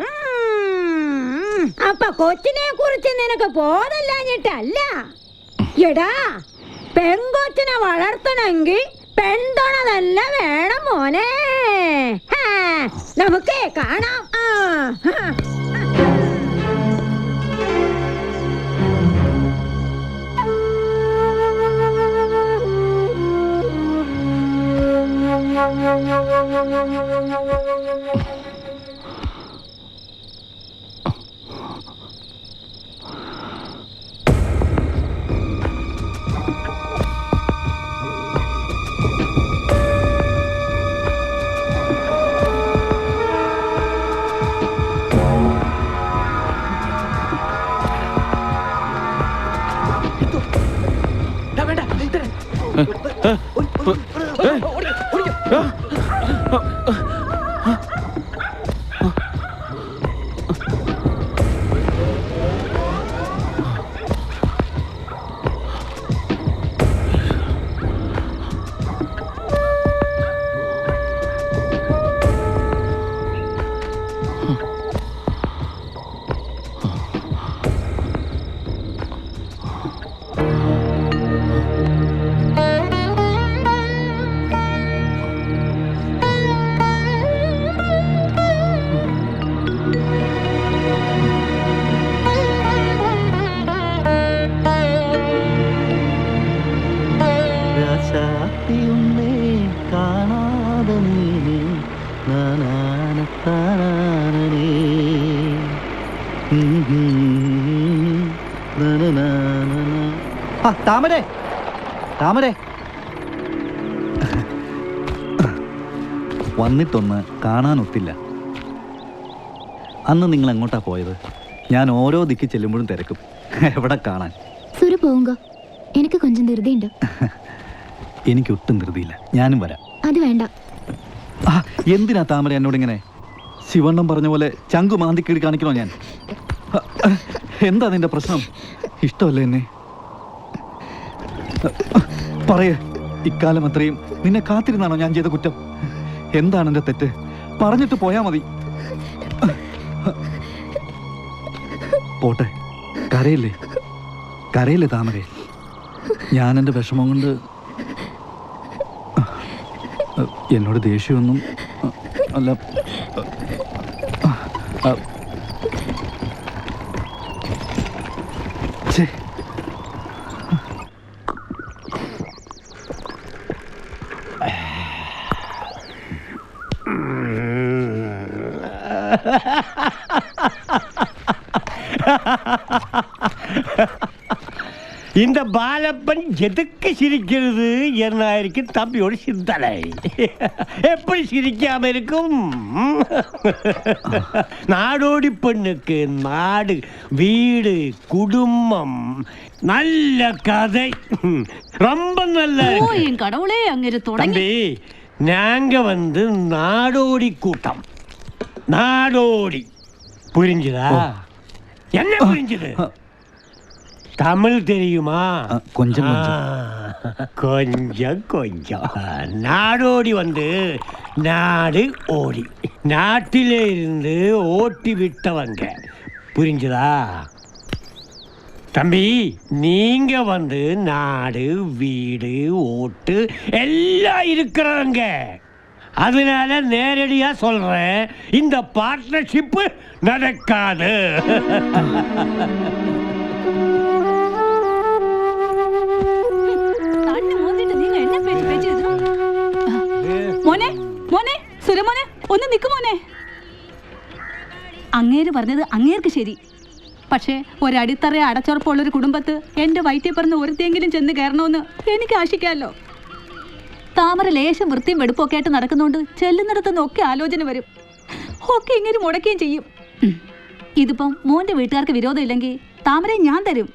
അപ്പൊ കൊച്ചിനെ കുറിച്ച് നിനക്ക് ബോധമില്ലാഞ്ഞിട്ടല്ല. എടാ, പെൺകൊച്ചിനെ വളർത്തണമെങ്കിൽ പെൺതുണ തന്നെ വേണം മോനെ. നമുക്ക് കാണാം. താമരേ താമരേ വന്നിട്ടൊന്ന് കാണാനൊത്തില്ല. അന്ന് നിങ്ങൾ എങ്ങോട്ടാ പോയത്? ഞാൻ ഓരോ ദിക്കി ചെല്ലുമ്പോഴും തിരക്കും. എവിടെ കാണാൻ? സുര പോവുങ്കോ, എനിക്ക് കൊഞ്ചം ധൃതിയുണ്ട്. എനിക്കൊട്ടും ധൃതിയില്ല, ഞാനും വരാം. അത് വേണ്ട. എന്തിനാ താമര എന്നോടിങ്ങനെ? ശിവണ്ണം പറഞ്ഞ പോലെ ചങ്കു മാന്തി കീഴി കാണിക്കണോ ഞാൻ? എന്താ നിന്റെ പ്രശ്നം? ഇഷ്ടമല്ലേ എന്നെ? പറയേ, ഇക്കാലം അത്രയും നിന്നെ കാത്തിരുന്നാണോ ഞാൻ ചെയ്ത കുറ്റം? എന്താണ് എന്റെ തെറ്റ്? പറഞ്ഞിട്ട് പോയാ മതി. പോട്ടെ, കരയില്ലേ കരയില്ലേ താമരേ? ഞാൻ എൻ്റെ വിഷമം കൊണ്ട് എന്നോട് ദേഷ്യമൊന്നും അല്ല. ഛേ, இந்த பாலப்பன் எதுக்கு சிரிக்கிறது என்ன இருக்கு தம்பியோட சிந்தனை. எப்படி சிரிக்காம இருக்கும்? நாடோடி பெண்ணுக்கு நாடு, வீடு, குடும்பம், நல்ல கதை, ரொம்ப நல்ல. என் கடவுளே, அங்க தம்பி, நாங்க வந்து நாடோடி கூட்டம். நாடோடி புரிஞ்சுதா? என்ன புரிஞ்சுது? தமிழ் தெரியுமா? கொஞ்சம் கொஞ்சம் கொஞ்சம். நாடோடி வந்து நாடு ஓடி, நாட்டிலே இருந்து ஓட்டி விட்டவங்க. புரிஞ்சுதா தம்பி? நீங்க வந்து நாடு, வீடு, ஓட்டு எல்லாம் இருக்கிறவங்க. அதனால நேரடியா சொல்றேன், இந்த பார்ட்னர்ஷிப் நடக்காது. മോനെ, മോനെ, സുരമോനെ, ഒന്ന് നിക്ക് മോനെ. അങ്ങേര് പറഞ്ഞത് അങ്ങേർക്ക് ശരി. പക്ഷേ ഒരടിത്തറ അടച്ചുറപ്പുള്ളൊരു കുടുംബത്ത് എൻ്റെ വയറ്റിൽ പറഞ്ഞ് ഒരുത്തെങ്കിലും ചെന്ന് കയറണമെന്ന് എനിക്ക് ആശിക്കാമല്ലോ. താമര ലേശം വൃത്തിയും വെടുപ്പൊക്കെ ആയിട്ട് നടക്കുന്നതുകൊണ്ട് ചെല്ലുന്നിടത്തുനിന്നൊക്കെ ആലോചന വരും. ഒക്കെ ഇങ്ങനെ മുടക്കുകയും ചെയ്യും. ഇതിപ്പം മോൻ്റെ വീട്ടുകാർക്ക് വിരോധം ഇല്ലെങ്കിൽ താമരയെ ഞാൻ തരും.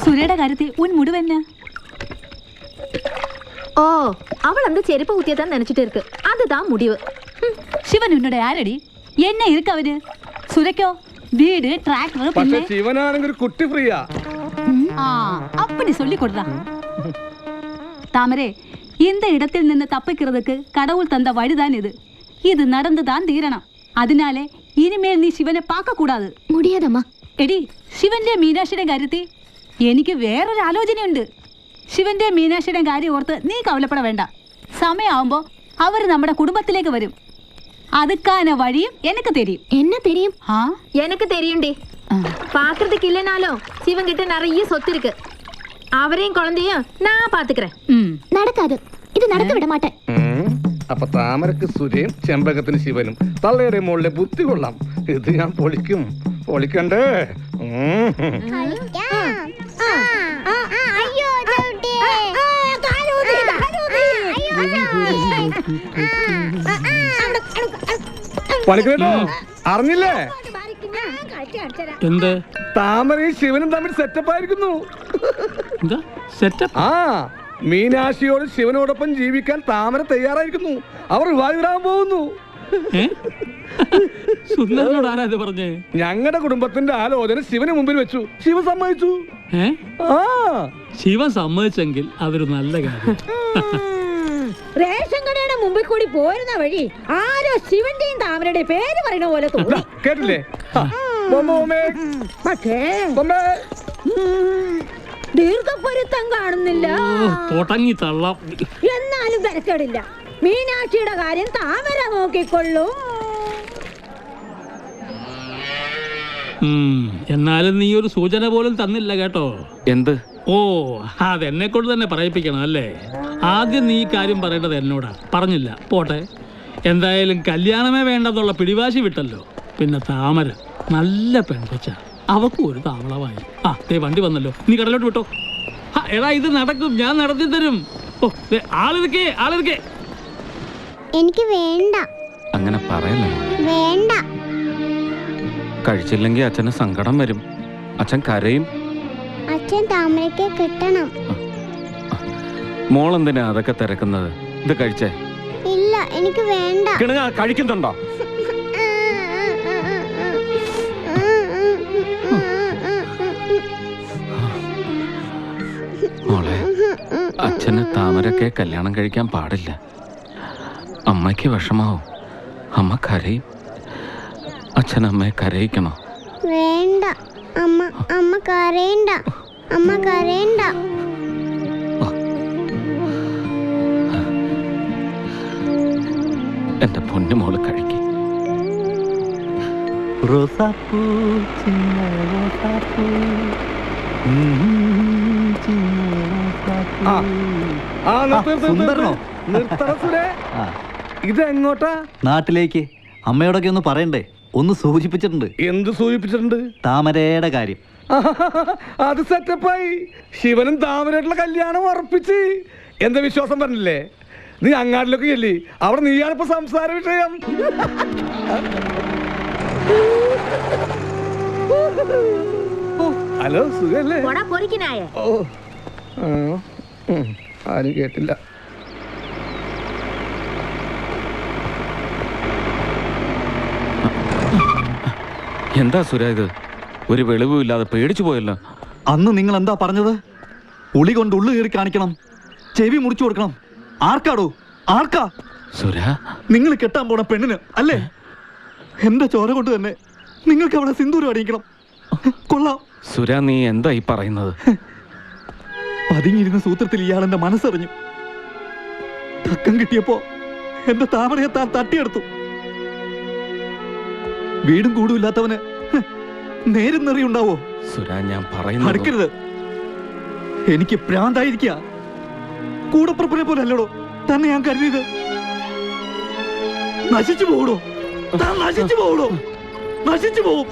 സുരയുടെ കാര്യത്തിൽ ഉൻ മുടുവെന്നെ. ഓ, അവൾ அந்த ചെരുപ്പ് കുത്തിയതാ നനച്ചിട്ട് ഇருக்கு. அதுதான் முடிவு. ശിവൻ ഉന്നോട് ആരടി? എന്നെ ഇരിക്കവര്. സുരക്കോ വീട്, ട്രാക്ടർ, പിന്നെ ശിവനാണെങ്കിൽ ഒരു കുട്ടി ഫ്രീയാ. அப்படி சொல்லி கொடுறா. தாமரே, இந்த இடத்தில் നിന്ന് தப்பிக்கிறதுக்கு கடவுள் தந்த வழிதான் இது. இது நடந்துதான் தீரணும். அதனால இனிமேல் நீ ശിവനെ பார்க்க கூடாது. முடியாதம்மா. എടി, ശിവന്റെ മീനാക്ഷിയുടെ കാര്യത്തിൽ എനിക്ക് വേറൊരു ആലോചനയുണ്ട്. ശിവന്റെ മീനാക്ഷിയുടെ കാര്യം ഓർത്ത് നീ കവലപ്പെട വേണ്ട. സമയമാവുമ്പോ അവര് നമ്മുടെ കുടുംബത്തിലേക്ക് വരും. அதுக்கான வழியும் எனக்கு தெரியும். என்ன தெரியும்? எனக்கு தெரியும்டி. பாக்குறதுக்கு இல்லைனாலும் சிவன் கிட்ட நிறைய சொத்து இருக்கு. அவரையும் குழந்தையும் நான் பாத்துக்கிறேன். നടക്കാതെ. ഇത് നടക്ക വിട മാട്ടേ. അപ്പൊ താമരക്ക് സുരയും ചെമ്പകത്തിന് ശിവനും തള്ളയുടെ മുകളിലെ ബുദ്ധി കൊള്ളാം. ഇത് ഞാൻ പൊളിക്കും. പൊളിക്കണ്ടേ? പണിക്കോ അറിഞ്ഞില്ലേ? എന്ത്? താമരയും ശിവനും തമ്മിൽ സെറ്റപ്പ് ആയിരിക്കുന്നു. ആ, മീനാക്ഷിയോട് ശിവനോടൊപ്പം ജീവിക്കാൻ താമര തയ്യാറായിരിക്കുന്നു. അവർ വിവാഹിതരാകാൻ പോകുന്നു. സുന്ദരനോട് ആരാ ഇത് പറഞ്ഞേ? ഞങ്ങളുടെ കുടുംബത്തിന്റെ ആലോചന ശിവന് മുമ്പിൽ വെച്ചു. ശിവൻ സമ്മതിച്ചു. ശിവൻ സമ്മതിച്ചെങ്കിൽ അതൊരു നല്ല കാര്യം. റേഷൻ കടയുടെ മുമ്പിൽ കൂടി പോരുന്ന വഴി ആരോ ശിവന്റെയും താമരയുടെ പേര് പറയുന്ന പോലെ തോന്നി. കേട്ടില്ലേ? ദീർഘപൊരുത്തം കാണുന്നില്ല. തുടങ്ങി തള്ളാം. എന്നാലും തിരക്കേടില്ല. മീനാക്ഷിയുടെ കാര്യം താമര നോക്കിക്കൊള്ളും. എന്നാലും നീ ഒരു സൂചന പോലും തന്നില്ല കേട്ടോ. എന്ത്? ഓ, അതെന്നെ കൊണ്ട് തന്നെ പറയിപ്പിക്കണം അല്ലേ? ആദ്യം നീ ഈ കാര്യം പറയേണ്ടത് എന്നോടാ, പറഞ്ഞില്ല. പോട്ടെ, എന്തായാലും കല്യാണമേ വേണ്ടെന്നുള്ള പിടിവാശി വിട്ടല്ലോ. പിന്നെ താമര നല്ല പെൺകൊച്ച, അവക്കും ഒരു താവളമായി. ആ ദേ വണ്ടി വന്നല്ലോ, നീ കടലോട്ട് വിട്ടോ. എടാ ഇത് നടക്കും, ഞാൻ നടത്തി തരും. ഓ ആളിരിക്കേ, ആളിരിക്കേ. എനിക്ക് വേണ്ട. അങ്ങനെ പറയല്ലേ. വേണ്ട. കഴിച്ചില്ലെങ്കിൽ അച്ഛന് സങ്കടം വരും, അച്ഛൻ കരയും. അച്ഛൻ താമരയ്ക്ക് കിട്ടണം. മോളെന്തിനാ അതൊക്കെ തിരക്കുന്നത്? ഇത് കഴിച്ചേ. ഇല്ല, എനിക്ക് വേണ്ട. കഴിക്കുന്നുണ്ടോ? മോളെ, അച്ഛന് താമരക്കെ കല്യാണം കഴിക്കാൻ പാടില്ല. അമ്മയ്ക്ക് വിഷമാവും, അമ്മ കരയും. അച്ഛനമ്മയെ കരയിക്കണോ? വേണ്ട അമ്മ, അമ്മ കരയണ്ട, അമ്മ കരയണ്ട. എന്റെ പൊന്നു മോള് കഴിക്കും. റോസാപ്പൂ ചിന്ന റോസാപ്പൂ, ഇതെങ്ങോട്ടാ? നാട്ടിലേക്ക്. അമ്മയോടൊക്കെ ഒന്ന് പറയണ്ടേ? ഒന്ന് സൂചിപ്പിച്ചിട്ടുണ്ട്. എന്ത് സൂചിപ്പിച്ചിട്ടുണ്ട്? താമരയുടെ കാര്യം. അത് സെറ്റപ്പായി. ശിവനും താമരയായിട്ടുള്ള കല്യാണം ഉറപ്പിച്ച്. എന്താ വിശ്വാസം പറഞ്ഞില്ലേ? നീ അങ്ങാടിലൊക്കെ ചെല്ലി, അവിടെ നീയാണിപ്പോ സംസാര വിഷയം. ഹലോ, സുഖല്ലേ? ഓ, ആരും കേട്ടില്ല. എന്താ സുര ഇത്? ഒരു വെളിവും ഇല്ലാതെ പേടിച്ചു പോയല്ലോ. അന്ന് നിങ്ങൾ എന്താ പറഞ്ഞത്? ഉളി കൊണ്ട് ഉള്ളു കീറി കാണിക്കണം, ചെവി മുറിച്ചു കൊടുക്കണം. ആർക്കാടോ? ആർക്കാ? സുര, നിങ്ങൾ കെട്ടാൻ പോണ പെണ്ണിന് അല്ലേ? എന്റെ ചോര കൊണ്ട് തന്നെ നിങ്ങൾക്ക് അവിടെ സിന്ദൂരം അണിയിക്കണം. കൊള്ളാം. സുര, നീ എന്താ ഈ പറയുന്നത്? പതുങ്ങിയിരുന്ന സൂത്രത്തിൽ ഇയാളെന്റെ മനസ്സറിഞ്ഞു. തക്കം കിട്ടിയപ്പോ എന്റെ താമരയെ താൻ തട്ടിയെടുത്തു. വീടും കൂടും ഇല്ലാത്തവന് നേരും നെറിയുണ്ടാവോ? സുര, ഞാൻ പറയുന്നത് അടുക്കരുത്. എനിക്ക് ഭ്രാന്തായിരിക്ക. കൂടപ്പുറപ്പിനെ പോലെ അല്ലടോ തന്നെ ഞാൻ കരുതിയത്. നശിച്ചു പോകടോ, താൻ നശിച്ചു പോകടോ, നശിച്ചു പോവും.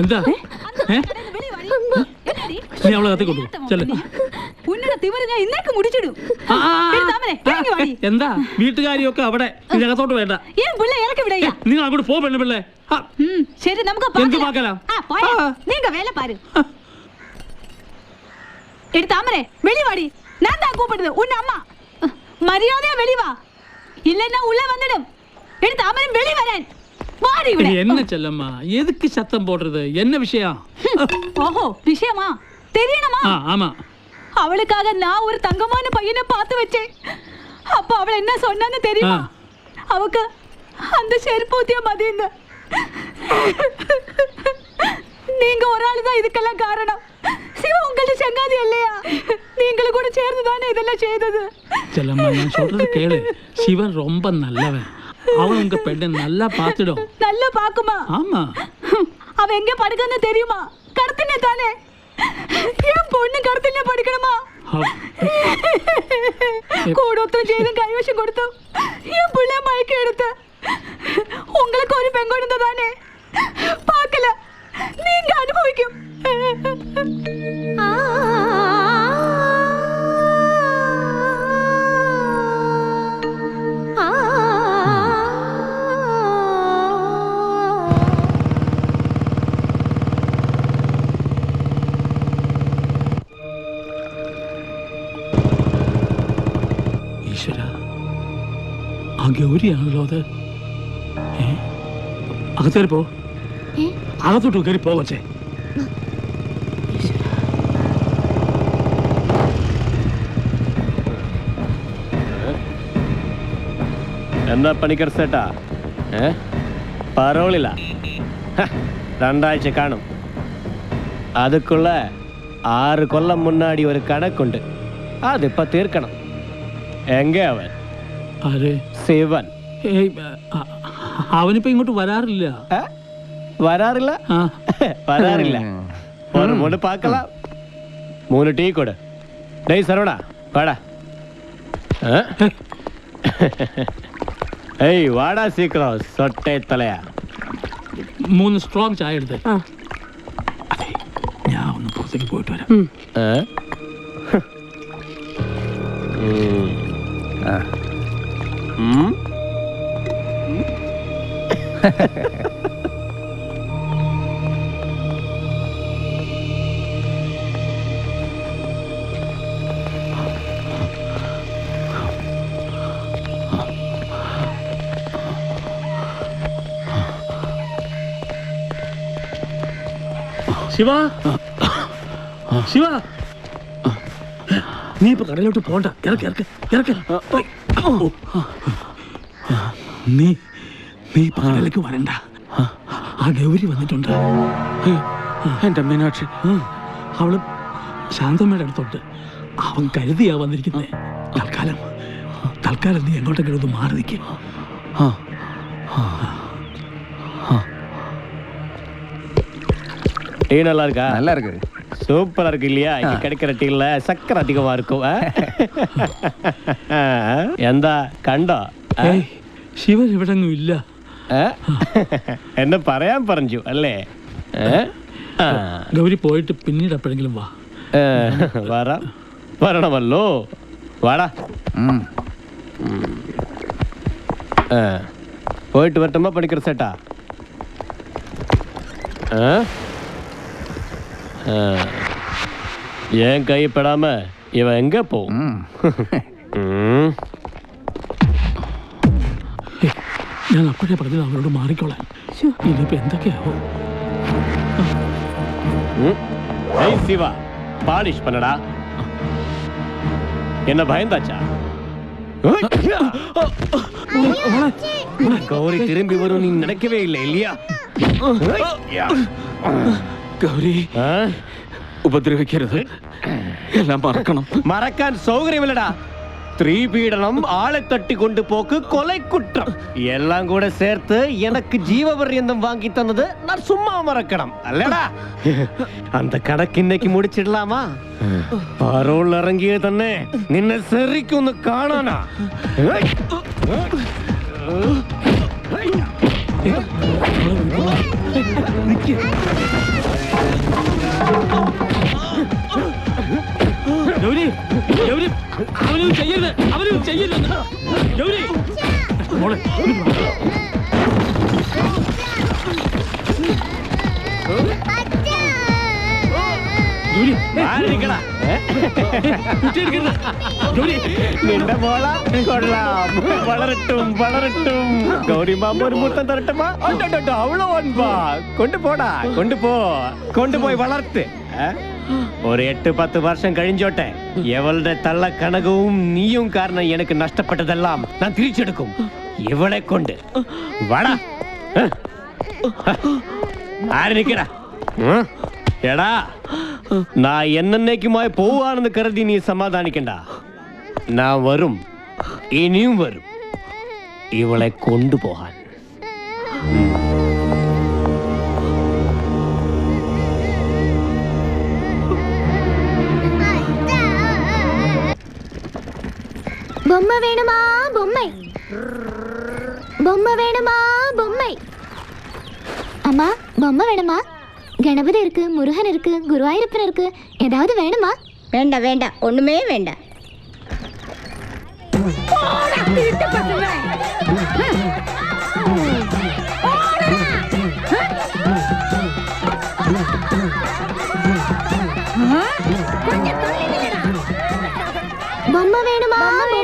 എന്താ നീ അവളെ കത്തി കൊണ്ടു ചെല്ലേ. എന്താ വീട്ടുകാരിയൊക്കെ അവിടെ, ഇതിനകത്തോട്ട് വേണ്ട. നിങ്ങൾ അങ്ങോട്ട് പോ പെണ്ണു പിള്ളേ. ശരി, നമുക്ക് എന്ത് പാക്കലാ? താമരേ വെളിവാടി. ഞാൻ താ കൂപ്പിടുന്നത് ഉന്ന അമ്മ. മര്യാദയാ വെളിവാ, ഇല്ലെന്നാ ഉള്ള വന്നിടും. താമര വെളി വരാൻ. என்ன செல்லம்மா, எதுக்கு சத்தம் போடுறது? என்ன விஷயம்? ஓஹோ, விஷயமா தெரியணுமா? ஆமா. அவளுக்காக நான் ஒரு தங்கமான பையனை பார்த்து வச்சேன். அப்ப அவள் என்ன சொன்னான்னு தெரியுமா? அவக்கு அந்த செருப்பூத்திய மதியங்க. நீங்க ஒரு ஆளு தான் இதுக்கெல்லாம் காரணம். சிவ உங்கள்ட்ட சங்காதி இல்லையா? நீங்களும் கூட சேர்ந்து தானே இதெல்லாம் செய்தது. செல்லம்மா, நான் சொல்றது கேளு. சிவன் ரொம்ப நல்லவன். அவன் உங்க பெண்ணை நல்லா பார்த்துடும். நல்லா பாக்குமா? ஆமா. அவ எங்க படுக்கன்னு தெரியுமா? கடத்தினே தானே. ഞാൻ പൊണ്ണും കടത്തില്ല പഠിക്കണമാ. കൂടൊത്തും ചെയ്തും കൈവശം കൊടുത്തു ഞാൻ പിള്ളേ മയക്കെടുത്ത് உங்களுக்கு ഒരു പെൺകൊടുത്ത താനേ പാക്കല നീങ്ക അനുഭവിക്കും. ഈശ്വര, ആ ഗൗരിയാണല്ലോ അത്. അകത്തേറി പോ, അകത്തോട്ട് കയറി പോകച്ചേ. എന്താ പണിക്കർ സേട്ടാ, പരോളില്ല, 2 ആഴ്ച കാണും. அதுக்குள்ள 6 கொல்லம் முன்னாடி ஒரு கணக்குண்டு, அது இப்ப தீர்க்கணும். எங்க அவன்? ആര്? ശിവൻ. അവനിപ്പോ ഇങ്ങോട്ട് വരാറില്ല. വരാറില്ല? വരാറില്ല. ஒரு மூணு பார்க்கலாம். 3 டீ கொடு. டேய் சரவணா வாடா. ஏய் வாடா சீக்கிரம், சொட்டை தலையா. 3 സ്ട്രോങ് ചായ എടുത്തേ. അതെ, ഞാൻ ഒന്ന് പുറത്തേക്ക് പോയിട്ട് വരാം. ശിവ, ശിവ, നീ ഇപ്പൊ കടയിലോട്ട് പോണ്ട. ഇറക്ക് ഇറക്ക് ഇറക്ക്. നീ ഇപ്പൊ കടയിലേക്ക് വരണ്ട. ആ ഗൗരി വന്നിട്ടുണ്ട്. എന്റെ മീനാക്ഷി, അവള് ശാന്തമ്മയുടെ അടുത്തോട്ട്. അവൻ കരുതിയാ വന്നിരിക്കുന്നേ. തൽക്കാലം നീ എങ്ങോട്ടെങ്കിലും ഒന്ന് മാറി നിൽക്കും. டீ நல்லா இருக்கா? நல்லா இருக்கு. சூப்பரா இருக்கு இல்லையா? இங்க கிடைக்கிற டீல சக்கரை அதிகமா இருக்கும். എന്താ കണ്ടോ? ശിവൻ ഇവിടെങ്ങും ഇല്ല. എന്നെ പറയാൻ പറഞ്ഞു അല്ലേ? ഗൗരി പോയിട്ട് പിന്നീട് എപ്പോഴെങ്കിലും വാ. വരണമല്ലോ. വാടാ. പോയിട്ട് വരട്ടുമ്പോ പണിക്കർ സേട്ടാ. ஏன் கைப்படாம இவன் எங்க போகும்? ഞാൻ അപ്പോഴേ പറഞ്ഞത് അവരോട് മാറിക്കോളാൻ. ഇനിയിപ്പോ എന്തൊക്കെയാവോ? சிவா, பாலிஷ் பண்ணடா. என்ன பயந்தாச்சா? கௌரி திரும்பி வரும் நீ நினைக்கவே இல்லை இல்லையா? ഗൗരി ഉപദ്രവിക്കരുത്, എല്ലാം മറക്കണം. മറക്കാൻ സൗകര്യമില്ലടാ. സ്ത്രീപീഡനം, ആളെ തട്ടിക്കൊണ്ടുപോക്ക്, കൊலை குற்றம் எல்லாம் கூட சேர்த்து எனக்கு ஜீவபர்யந்தம் வாங்கி தந்தது நான் சும்மா மறக்கணும் அல்லடா. அந்த கணக்கு இன்னைக்கு முடிச்சிடலாமா? பரோல் இறங்கிய തന്നെ നിന്നെ ശരിക്കൊന്ന് കാണാനാ. ഗൗരി, ഗൗരി, അവനൊന്നും ചെയ്യരുത്, അവനൊന്നും ചെയ്യരുത്. ഗൗരി, മോളെ ഗൗരി, നിന്റെ മോള കൊള്ളാം, വളരട്ടും വളരട്ടും. ഗൗരി മാമ ഒരു മുത്തം തരട്ടുമാ? അവളോ അൻപാ, കൊണ്ടുപോടാ, കൊണ്ടുപോയി വളർത്ത്. ഒരു 8-10 വർഷം കഴിഞ്ഞോട്ടെ. ഇവളുടെ തള്ള കണകവും നീയും കാരണം എനിക്ക് നഷ്ടപ്പെട്ടതെല്ലാം ഞാൻ തിരിച്ചെടുക്കും. ഇവളെ കൊണ്ട് വാടാ. ആര് നിക്കടാ? എടാ, ഞാൻ എന്നേക്കുമായി പോവാണെന്ന് കരുതി നീ സമാധാനിക്കണ്ട. ഞാൻ വരും, ഇനിയും വരും ഇവളെ കൊണ്ടുപോകാൻ. பொம்மை வேணுமா பொம்மை பொம்மை வேணுமா பொம்மை அம்மா பொம்மை வேணுமா கணபதி இருக்கு முருகன் இருக்கு குருவாயூரப்பன் இருக்கு ஏதாவது வேணுமா வேண்டாம் வேண்டாம் ஒண்ணுமே வேண்டாம். பொம்மை வேணுமா பொம்மை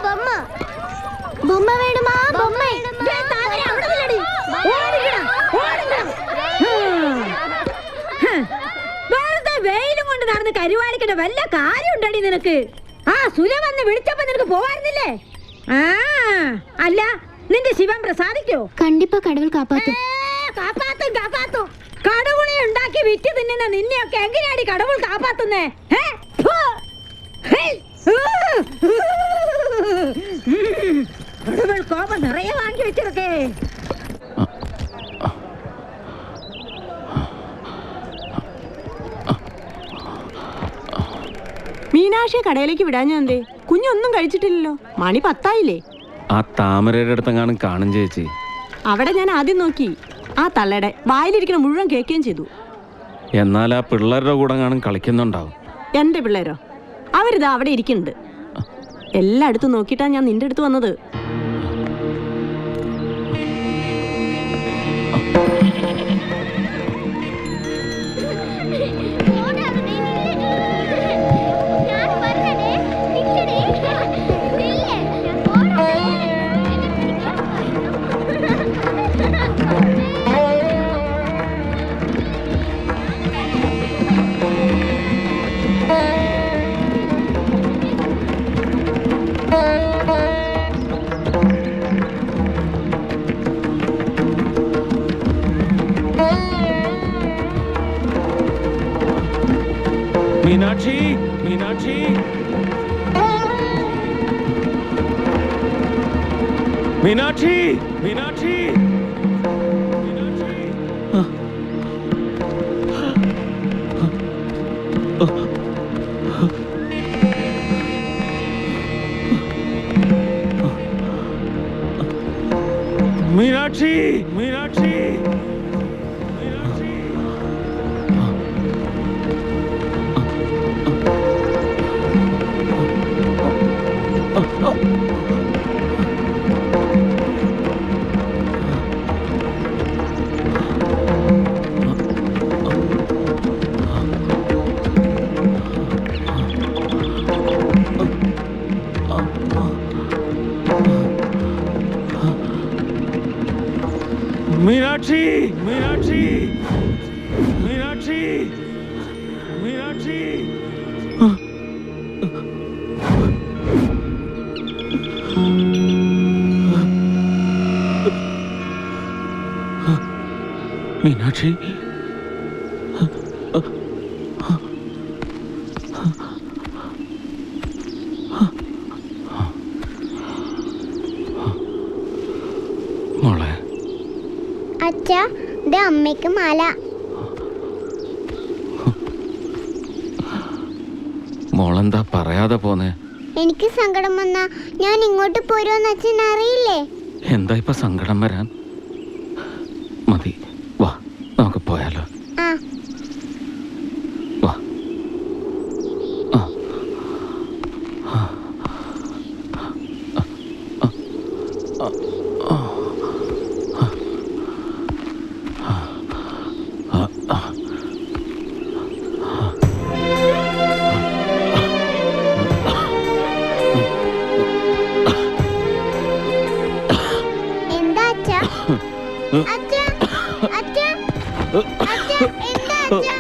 பொம்மை பொம்மை வேணுமா பொம்மை വെറുതെ വെയിലും കൊണ്ട് നടന്ന് കരുവാടിക്കേണ്ട വല്ല കാര്യം ഉണ്ടടി നിനക്ക്? ആ സുര വന്ന് വിളിച്ചപ്പോ നിനക്ക് പോവായിരുന്നില്ലേ? ആ അല്ല നിന്റെ ശിവൻ പ്രസാദിക്കോ? കണ്ടിപ്പാ കടവുൾ കാപ്പാത്തും കാപ്പാത്തും കാപ്പാത്തും. കടവുളെ ഉണ്ടാക്കി വിറ്റ് തിന്നുന്ന നിന്നെയൊക്കെ എങ്ങനെയാടി കടവുൾ കാപ്പാത്തുന്നേ? കടവുൾ കോപം നിറയെ വാങ്ങി വെച്ചിരിക്കേ. മീനാക്ഷിയെ കടയിലേക്ക് വിടാഞ്ഞെന്തേ? കുഞ്ഞൊന്നും കഴിച്ചിട്ടില്ലല്ലോ. മണി 10 ആ താമരയുടെ അടുത്തെങ്ങാനും കാണും ചേച്ചി. അവിടെ ഞാൻ ആദ്യം നോക്കി. ആ തള്ളയുടെ വായിലിരിക്കുന്ന മുഴുവൻ കേൾക്കുകയും ചെയ്തു. എന്നാൽ ആ പിള്ളേരുടെ കൂടെ കാണും കളിക്കുന്നുണ്ടാവും. എന്റെ പിള്ളേരോ? അവരിതാ അവിടെ ഇരിക്കുന്നുണ്ട്. എല്ലായിടത്തും നോക്കിയിട്ടാ ഞാൻ നിന്റെ അടുത്ത് വന്നത്. മീനാക്ഷി മീനാക്ഷി മീനാക്ഷി മീനാക്ഷി മീനാക്ഷി മീനാക്ഷി മീനാക്ഷി മീനാക്ഷി മീനാക്ഷി മീനാക്ഷി മീനാക്ഷി മോളെ അച്ഛാ ഇത് അമ്മയ്ക്ക് മാല. മോളെന്താ പറയാതെ പോന്നെ? എനിക്ക് സങ്കടം വന്നാ ഞാൻ ഇങ്ങോട്ട് പോരുമെന്ന് അച്ഛൻ അറിയില്ലേ? എന്താ ഇപ്പൊ സങ്കടം വരാൻ? മതി, വാ നമുക്ക് പോയാലോ. ആ വാ. എന്താ അച്ഛാ? അച്ഛാ അച്ഛാ അച്ഛാ എന്താ അച്ഛാ?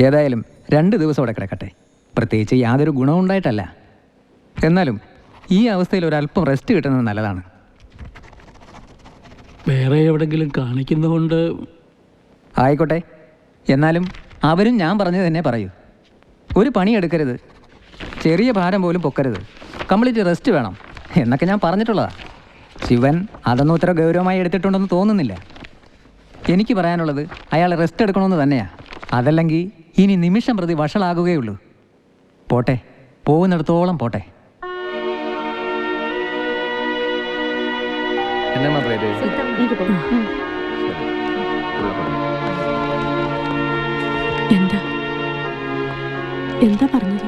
ഏതായാലും 2 ദിവസം അവിടെ കിടക്കട്ടെ. പ്രത്യേകിച്ച് യാതൊരു ഗുണവും ഉണ്ടായിട്ടല്ല. എന്നാലും ഈ അവസ്ഥയിൽ ഒരല്പം റെസ്റ്റ് കിട്ടുന്നത് നല്ലതാണ്. വേറെ എവിടെങ്കിലും കാണിക്കുന്നതുകൊണ്ട് ആയിക്കോട്ടെ, എന്നാലും അവരും ഞാൻ പറഞ്ഞത് തന്നെ പറയൂ. ഒരു പണി എടുക്കരുത്, ചെറിയ ഭാരം പോലും പൊക്കരുത്, കംപ്ലീറ്റ് റെസ്റ്റ് വേണം എന്നൊക്കെ ഞാൻ പറഞ്ഞിട്ടുള്ളതാ. ശിവൻ അതൊന്നും ഇത്ര ഗൗരവമായി എടുത്തിട്ടുണ്ടെന്ന് തോന്നുന്നില്ല. എനിക്ക് പറയാനുള്ളത് അയാൾ റെസ്റ്റ് എടുക്കണമെന്ന് തന്നെയാണ്. അതല്ലെങ്കിൽ ഇനി നിമിഷം പ്രതി വഷളാകുകയുള്ളൂ. പോട്ടെ, പോകുന്നിടത്തോളം പോട്ടെ. എന്നാ പേര്? എന്താ എന്താ പറഞ്ഞത്?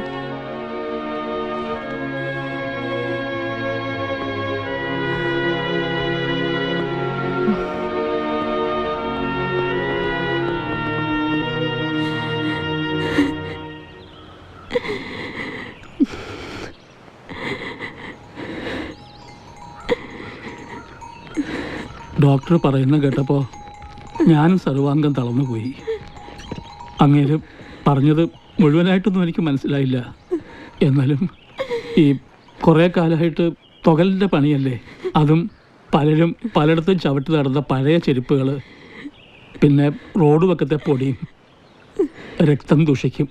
ഡോക്ടർ പറയുന്ന കേട്ടപ്പോൾ ഞാനും സർവാംഗം തളർന്നുപോയി. അങ്ങേര് പറഞ്ഞത് മുഴുവനായിട്ടൊന്നും എനിക്ക് മനസ്സിലായില്ല. എന്നാലും ഈ കുറേ കാലമായിട്ട് തുകലിൻ്റെ പണിയല്ലേ, അതും പലരും പലയിടത്തും ചവിട്ടി നടന്ന പഴയ ചെരുപ്പുകൾ, പിന്നെ റോഡ് വക്കത്തെ പൊടിയും, രക്തം ദൂഷിക്കും.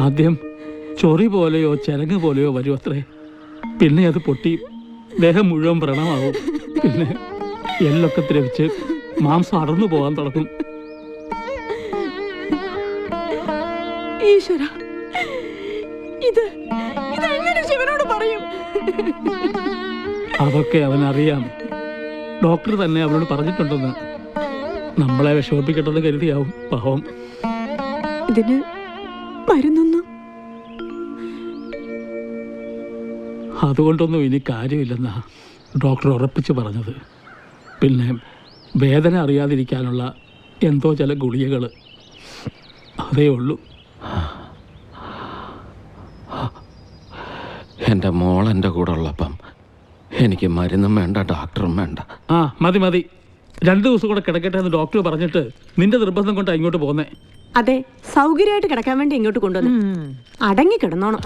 ആദ്യം ചൊറി പോലെയോ ചിരങ്ങ് പോലെയോ വരും അത്രേ. പിന്നെ അത് പൊട്ടി ദേഹം മുഴുവൻ വ്രണമാവും. പിന്നെ എല്ലൊക്കെ ദ്രവിച്ച് മാംസം അടർന്നു പോകാൻ തുടങ്ങും. ഈശ്വര, ഇത് എങ്ങനെ ശിവനോട് പറയും? അതൊക്കെ അവനറിയാം. ഡോക്ടർ തന്നെ അവനോട് പറഞ്ഞിട്ടുണ്ടെന്ന്. നമ്മളെ വിഷമിപ്പിക്കട്ടെന്ന് കരുതിയാവും പാവം. ഇതിന് മരുന്നൊന്നും അതുകൊണ്ടൊന്നും ഇനി കാര്യമില്ലെന്നാ ഡോക്ടർ ഉറപ്പിച്ച് പറഞ്ഞത്. പിന്നെ വേദന അറിയാതിരിക്കാനുള്ള എന്തോ ചില ഗുളികകൾ, അതേ ഉള്ളൂ. എൻ്റെ മോൾ എൻ്റെ കൂടെ ഉള്ളപ്പം എനിക്ക് മരുന്നും വേണ്ട, ഡോക്ടറും വേണ്ട. ആ മതി മതി, 2 ദിവസം കൂടെ കിടക്കട്ടെ എന്ന് ഡോക്ടർ പറഞ്ഞിട്ട് നിന്റെ നിർബന്ധം കൊണ്ടാണ് ഇങ്ങോട്ട് പോന്നേ. അതെ, സൗകര്യമായിട്ട് കിടക്കാൻ വേണ്ടി ഇങ്ങോട്ട് കൊണ്ടുവന്നു. അടങ്ങി കിടന്നോണം.